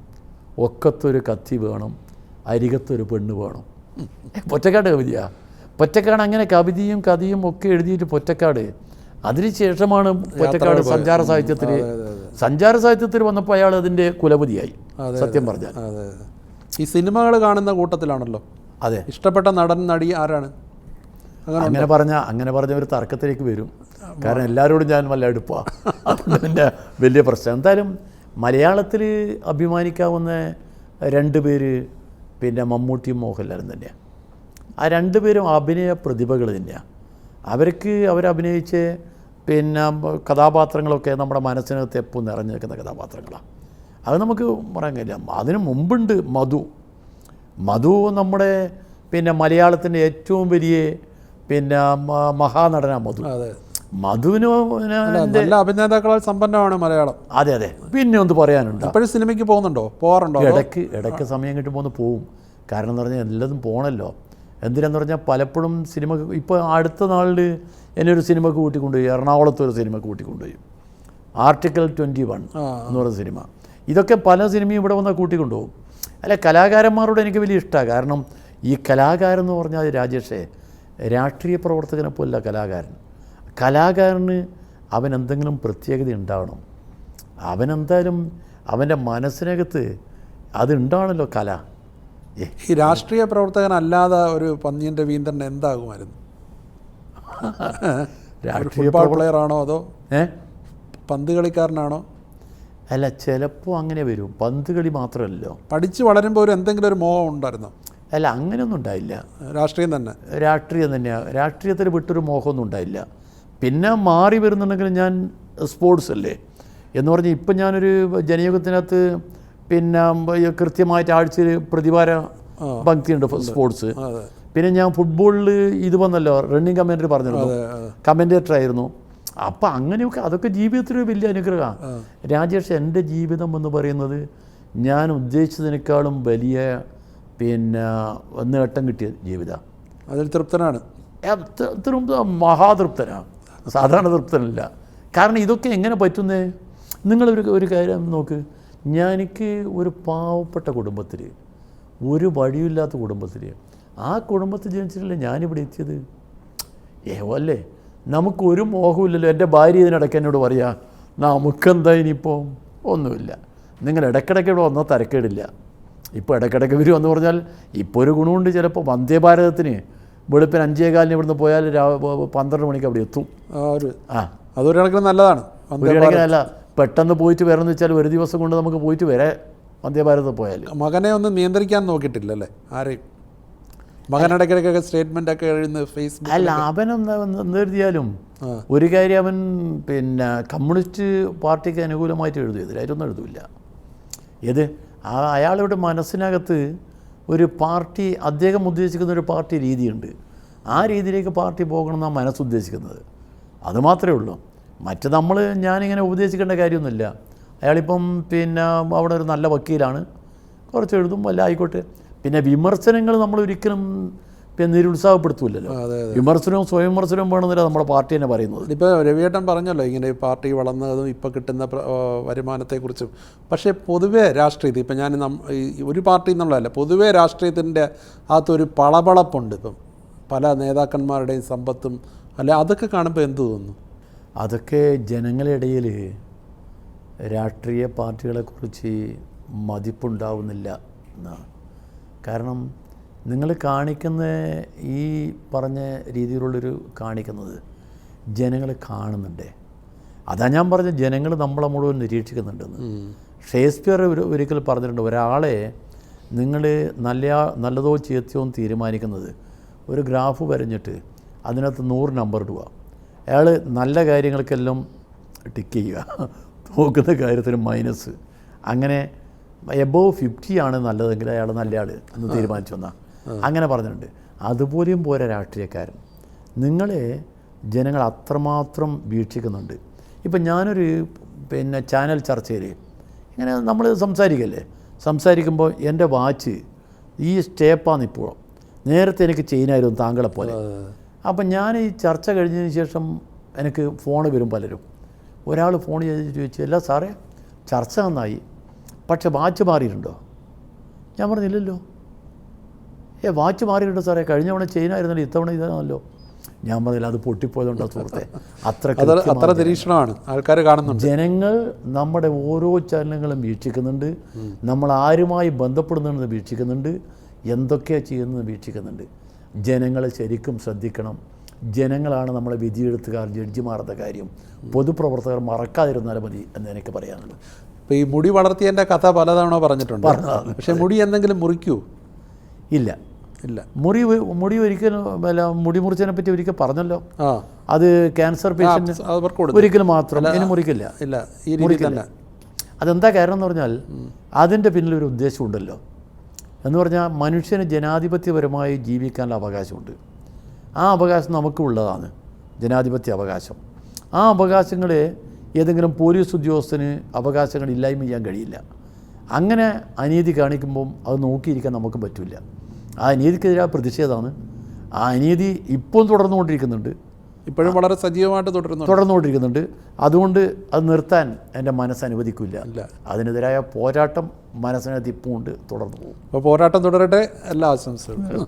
Speaker 2: ഒക്കത്തൊരു കത്തി വേണം, അരികത്തൊരു പെണ്ണ് വേണം. പൊറ്റക്കാട് കവിതയാണ്. പൊറ്റക്കാട് അങ്ങനെ കവിതയും കഥയും ഒക്കെ എഴുതിയിട്ട് പൊറ്റക്കാട്. അതിനുശേഷമാണ് പൊറ്റക്കാട് സഞ്ചാര സാഹിത്യത്തിൽ വന്നപ്പോൾ അയാൾ അതിൻ്റെ കുലപതിയായി, സത്യം പറഞ്ഞാൽ.
Speaker 1: ഈ സിനിമകൾ കാണുന്ന കൂട്ടത്തിലാണല്ലോ.
Speaker 2: അതെ.
Speaker 1: ഇഷ്ടപ്പെട്ട നടൻ, നടി ആരാണ്?
Speaker 2: അങ്ങനെ പറഞ്ഞ ഒരു തർക്കത്തിലേക്ക് വരും. കാരണം എല്ലാവരോടും ഞാൻ വല്ല എടുപ്പാണ്. അതുകൊണ്ട് എൻ്റെ വലിയ പ്രശ്നം. എന്തായാലും മലയാളത്തിൽ അഭിമാനിക്കാവുന്ന 2 പേര് പിന്നെ മമ്മൂട്ടിയും മോഹൻലാലും തന്നെയാണ്. ആ 2 പേരും അഭിനയ പ്രതിഭകൾ തന്നെയാണ്. അവരഭിനയിച്ച് പിന്നെ കഥാപാത്രങ്ങളൊക്കെ നമ്മുടെ മനസ്സിനകത്ത് എപ്പോഴും നിറഞ്ഞു നിൽക്കുന്ന കഥാപാത്രങ്ങളാണ്. അത് നമുക്ക് പറയാൻ കഴിയില്ല. അതിന് മുമ്പുണ്ട് മധു നമ്മുടെ പിന്നെ മലയാളത്തിൻ്റെ ഏറ്റവും വലിയ പിന്നെ മഹാനടനാണ് മധുവിന്
Speaker 1: നല്ല അഭിനേതാക്കളാൽ സമ്പന്നമാണ് മലയാളം.
Speaker 2: അതെ. പിന്നെ ഒന്ന് പറയാനുണ്ട്,
Speaker 1: ഇപ്പോഴും സിനിമയ്ക്ക് പോകാറുണ്ടോ?
Speaker 2: ഇടയ്ക്ക് സമയം കിട്ടുമ്പോൾ പോവും. കാരണം എന്ന് പറഞ്ഞാൽ എല്ലാതും പോകണമല്ലോ. എന്തിനാന്ന് പറഞ്ഞാൽ പലപ്പോഴും സിനിമ, ഇപ്പോൾ അടുത്ത നാളിൽ എന്നെ ഒരു സിനിമക്ക് കൂട്ടിക്കൊണ്ടുപോയി, എറണാകുളത്തൊരു സിനിമക്ക് കൂട്ടിക്കൊണ്ടുപോയി, ആർട്ടിക്കിൾ 21 എന്ന് പറയുന്ന സിനിമ. ഇതൊക്കെ പല സിനിമയും ഇവിടെ വന്നാൽ കൂട്ടിക്കൊണ്ടുപോകും. അല്ല, കലാകാരന്മാരോട് എനിക്ക് വലിയ ഇഷ്ടമാണ്. കാരണം ഈ കലാകാരൻ എന്ന് പറഞ്ഞാൽ രാജേഷേ, രാഷ്ട്രീയ പ്രവർത്തകനെ പോലല്ല കലാകാരന് അവൻ എന്തെങ്കിലും പ്രത്യേകത ഉണ്ടാവണം. അവനെന്തായാലും അവൻ്റെ മനസ്സിനകത്ത് അതുണ്ടാവണമല്ലോ കല.
Speaker 1: ഈ രാഷ്ട്രീയ പ്രവർത്തകനല്ലാതെ ഒരു പന്നിയൻ രവീന്ദ്രൻ എന്താകുമായിരുന്നു? രാഷ്ട്രീയ പ്ലെയറാണോ അതോ പന്ത് കളിക്കാരനാണോ?
Speaker 2: അല്ല, ചിലപ്പോൾ അങ്ങനെ വരും. പന്ത് കളി മാത്രമല്ലോ,
Speaker 1: പഠിച്ച് വളരുമ്പോൾ ഒരു എന്തെങ്കിലും ഒരു മോഹം ഉണ്ടായിരുന്നോ?
Speaker 2: അല്ല, അങ്ങനെയൊന്നും ഉണ്ടായില്ല.
Speaker 1: രാഷ്ട്രീയം തന്നെ,
Speaker 2: രാഷ്ട്രീയം തന്നെയാണ്. രാഷ്ട്രീയത്തിൽ വിട്ടൊരു മോഹമൊന്നും ഉണ്ടായില്ല. പിന്നെ മാറി വരുന്നുണ്ടെങ്കിൽ ഞാൻ സ്പോർട്സ് അല്ലേ എന്ന് പറഞ്ഞ് ഇപ്പം ഞാനൊരു ജനയുഗത്തിനകത്ത് പിന്നെ കൃത്യമായിട്ട് ആഴ്ചയിൽ പ്രതിവാര പങ്ക്തിയുണ്ട് സ്പോർട്സ്. പിന്നെ ഞാൻ ഫുട്ബോളിൽ ഇത് വന്നല്ലോ, റണ്ണിങ് കമൻറ്ററി പറഞ്ഞിരുന്നു, കമൻറ്റേറ്റർ ആയിരുന്നു. അപ്പം അങ്ങനെയൊക്കെ അതൊക്കെ ജീവിതത്തിലൊരു വലിയ അനുഗ്രഹമാണ്. രാജേഷ്, എൻ്റെ ജീവിതം എന്ന് പറയുന്നത് ഞാൻ ഉദ്ദേശിച്ചതിനേക്കാളും വലിയ പിന്നെ നേട്ടം കിട്ടിയ ജീവിതമാണ്.
Speaker 1: അതിൽ തൃപ്തനാണ്.
Speaker 2: മഹാതൃപ്തനാണ്, സാധാരണ തൃപ്തനല്ല. കാരണം ഇതൊക്കെ എങ്ങനെ പറ്റുന്നേ? നിങ്ങളൊരു കാര്യം നോക്ക്, എനിക്ക് ഒരു പാവപ്പെട്ട കുടുംബത്തിൽ, ഒരു വഴിയില്ലാത്ത കുടുംബത്തിൽ, ആ കുടുംബത്തിൽ ജനിച്ചിട്ടില്ല ഞാനിവിടെ എത്തിയത്. അല്ലേ, നമുക്കൊരു മോഹമില്ലല്ലോ. എൻ്റെ ഭാര്യ ഇതിനിടയ്ക്ക് എന്നോട് പറയാ, നമുക്കെന്താ ഇനിയിപ്പോൾ ഒന്നുമില്ല, നിങ്ങൾ ഇടയ്ക്കിടയ്ക്ക് ഇവിടെ വന്നാൽ തരക്കേടില്ല. ഇപ്പോൾ ഇടയ്ക്കിടയ്ക്ക് വരുമെന്ന് പറഞ്ഞാൽ ഇപ്പോൾ ഒരു ഗുണമുണ്ട്. ചിലപ്പോൾ വന്ദേ ഭാരതത്തിന് വെളുപ്പിന് 5:15 ഇവിടുന്ന് പോയാൽ 12 മണിക്ക് അവിടെ എത്തും.
Speaker 1: അതൊരു കണക്കിന് നല്ലതാണ്.
Speaker 2: ഒരു കണക്കിനല്ല, പെട്ടെന്ന് പോയിട്ട് വരണമെന്ന് വെച്ചാൽ ഒരു ദിവസം കൊണ്ട് നമുക്ക് പോയിട്ട് വരെ വന്ദേ ഭാരതത്തിൽ പോയാൽ.
Speaker 1: മകനെ ഒന്ന് നിയന്ത്രിക്കാൻ നോക്കിയിട്ടില്ലല്ലേ ആരെയും? മകനിടയ്ക്കിടയ്ക്കൊക്കെ സ്റ്റേറ്റ്മെൻ്റ് ഒക്കെ എഴുതുന്ന ഫേസ്ബുക്ക്.
Speaker 2: അല്ല, അവനെന്ന് എഴുതിയാലും ഒരു കാര്യം, അവൻ പിന്നെ കമ്മ്യൂണിസ്റ്റ് പാർട്ടിക്ക് അനുകൂലമായിട്ട് എഴുതും, എതിരായിട്ടൊന്നും എഴുതില്ല. അയാളുടെ മനസ്സിനകത്ത് ഒരു പാർട്ടി, അദ്ദേഹം ഉദ്ദേശിക്കുന്ന ഒരു പാർട്ടി രീതിയുണ്ട്. ആ രീതിയിലേക്ക് പാർട്ടി പോകണമെന്നാണ് മനസ്സുദ്ദേശിക്കുന്നത്. അതുമാത്രമേ ഉള്ളൂ. ഞാനിങ്ങനെ ഉപദേശിക്കേണ്ട കാര്യമൊന്നുമില്ല. അയാളിപ്പം പിന്നെ അവിടെ ഒരു നല്ല വക്കീലാണ്, കുറച്ച് എഴുതും, വല്ല ആയിക്കോട്ടെ. പിന്നെ വിമർശനങ്ങൾ നമ്മൾ ഒരിക്കലും പിന്നെ നിരുത്സാഹപ്പെടുത്തൂല്ലല്ലോ. വിമർശനവും സ്വയം വിമർശനവും വേണമെന്നില്ല നമ്മുടെ പാർട്ടി തന്നെ പറയുന്നത്.
Speaker 1: ഇപ്പോൾ രവിയേട്ടൻ പറഞ്ഞല്ലോ ഇങ്ങനെ പാർട്ടി വളർന്നതും ഇപ്പോൾ കിട്ടുന്ന വരുമാനത്തെക്കുറിച്ചും. പക്ഷേ പൊതുവേ രാഷ്ട്രീയത്തിൽ ഇപ്പം ഞാൻ ഒരു പാർട്ടി എന്നുള്ളതല്ല, പൊതുവേ രാഷ്ട്രീയത്തിൻ്റെ അകത്തൊരു പളപളപ്പുണ്ട് ഇപ്പം. പല നേതാക്കന്മാരുടെയും സമ്പത്തും അല്ല, അതൊക്കെ കാണുമ്പോൾ എന്ത് തോന്നുന്നു?
Speaker 2: അതൊക്കെ ജനങ്ങളുടെ ഇടയിൽ രാഷ്ട്രീയ പാർട്ടികളെക്കുറിച്ച് മതിപ്പുണ്ടാവുന്നില്ല എന്നാണ്. കാരണം നിങ്ങൾ കാണിക്കുന്ന ഈ പറഞ്ഞ രീതിയിലുള്ളൊരു കാണിക്കുന്നത് ജനങ്ങൾ കാണുന്നുണ്ടേ. അതാ ഞാൻ പറഞ്ഞ ജനങ്ങൾ നമ്മളെ മുഴുവൻ നിരീക്ഷിക്കുന്നുണ്ടെന്ന്. ഷേക്സ്പിയർ ഒരിക്കൽ പറഞ്ഞിട്ടുണ്ട്, ഒരാളെ നിങ്ങൾ നല്ലതോ ചീത്തയോ തീരുമാനിക്കുന്നത് ഒരു ഗ്രാഫ് വരഞ്ഞിട്ട് അതിനകത്ത് 100 നമ്പർ ഇടുക. അയാൾ നല്ല കാര്യങ്ങൾക്കെല്ലാം ടിക്ക് ചെയ്യുക, നോക്കുന്ന കാര്യത്തിന് മൈനസ്. അങ്ങനെ എബോവ് 50 ആണ് നല്ലതെങ്കിൽ അയാൾ നല്ലയാൾ എന്ന് തീരുമാനിച്ചു വന്നാൽ അങ്ങനെ പറഞ്ഞിട്ടുണ്ട്. അതുപോലെയും പോരാ രാഷ്ട്രീയക്കാരൻ. നിങ്ങളെ ജനങ്ങൾ അത്രമാത്രം വീക്ഷിക്കുന്നുണ്ട്. ഇപ്പം ഞാനൊരു പിന്നെ ചാനൽ ചർച്ചയിൽ ഇങ്ങനെ നമ്മൾ സംസാരിക്കുമ്പോൾ എൻ്റെ വാച്ച് ഈ സ്റ്റേപ്പാണ് ഇപ്പോൾ. നേരത്തെ എനിക്ക് ചെയിനായിരുന്നു താങ്കളെപ്പോലെ. അപ്പം ഞാൻ ഈ ചർച്ച കഴിഞ്ഞതിന് ശേഷം എനിക്ക് ഫോൺ വരും പലരും. ഒരാൾ ഫോൺ ചെയ്ത് ചോദിച്ചു, അല്ല സാറേ ചർച്ച നന്നായി, പക്ഷെ വാച്ച് മാറിയിട്ടുണ്ടോ? ഞാൻ പറഞ്ഞില്ലല്ലോ. വാച്ച് മാറിയിട്ടുണ്ടോ സാറേ? കഴിഞ്ഞ തവണ ചെയിനായിരുന്നല്ലോ, ഇത്തവണ ഇതാണല്ലോ. ഞാൻ പറഞ്ഞില്ല, അത് പൊട്ടിപ്പോയതുകൊണ്ടോ സുഹൃത്തെ.
Speaker 1: അത്ര നിരീക്ഷണമാണ് ആൾക്കാർ കാണുന്നുണ്ട്.
Speaker 2: ജനങ്ങൾ നമ്മുടെ ഓരോ ചലനങ്ങളും വീക്ഷിക്കുന്നുണ്ട്, നമ്മൾ ആരുമായി ബന്ധപ്പെടുന്നതെന്ന് വീക്ഷിക്കുന്നുണ്ട്, എന്തൊക്കെയാണ് ചെയ്യുന്നത് വീക്ഷിക്കുന്നുണ്ട്. ജനങ്ങളെ ശരിക്കും ശ്രദ്ധിക്കണം. ജനങ്ങളാണ് നമ്മളെ വിധിയെഴുത്തുകാർ, ജഡ്ജിമാരുടെ കാര്യം പൊതുപ്രവർത്തകർ മറക്കാതിരുന്നാൽ മതി എന്ന് എനിക്ക് പറയാനുള്ളത്.
Speaker 1: ഇപ്പോൾ ഈ മുടി വളർത്തിയതിൻ്റെ കഥ പലതവണ പറഞ്ഞിട്ടുണ്ട്. പക്ഷേ മുടി എന്തെങ്കിലും മുറിക്കൂ?
Speaker 2: ഇല്ല. മുടി ഒരിക്കലും മുടി മുറിച്ചതിനെ പറ്റി ഒരിക്കൽ പറഞ്ഞല്ലോ. അത് ക്യാൻസർ പേഷ്യൻ്റ് ഒരിക്കലും മാത്രം ഇനി മുറിക്കില്ല. അതെന്താ കാരണം എന്ന് പറഞ്ഞാൽ അതിൻ്റെ പിന്നിലൊരു ഉദ്ദേശമുണ്ടല്ലോ. എന്ന് പറഞ്ഞാൽ മനുഷ്യന് ജനാധിപത്യപരമായി ജീവിക്കാനുള്ള അവകാശമുണ്ട്. ആ അവകാശം നമുക്കുള്ളതാണ്, ജനാധിപത്യ അവകാശം. ആ അവകാശങ്ങളെ ഏതെങ്കിലും പോലീസ് ഉദ്യോഗസ്ഥന് അവകാശങ്ങളില്ലായ്മ ചെയ്യാൻ കഴിയില്ല. അങ്ങനെ അനീതി കാണിക്കുമ്പം അത് നോക്കിയിരിക്കാൻ നമുക്ക് പറ്റില്ല. ആ അനീതിക്കെതിരായ പ്രതിഷേധമാണ്. ആ അനീതി ഇപ്പം തുടർന്നുകൊണ്ടിരിക്കുന്നുണ്ട്,
Speaker 1: ഇപ്പോഴും വളരെ സജീവമായിട്ട്
Speaker 2: തുടർന്നുകൊണ്ടിരിക്കുന്നുണ്ട്. അതുകൊണ്ട് അത് നിർത്താൻ എൻ്റെ മനസ്സ് അനുവദിക്കില്ല. അതിനെതിരായ പോരാട്ടം മനസ്സിനകത്ത് ഇപ്പം കൊണ്ട് തുടർന്നു പോകും.
Speaker 1: അപ്പോൾ പോരാട്ടം തുടരട്ടെ. എല്ലാ ആശംസകളും.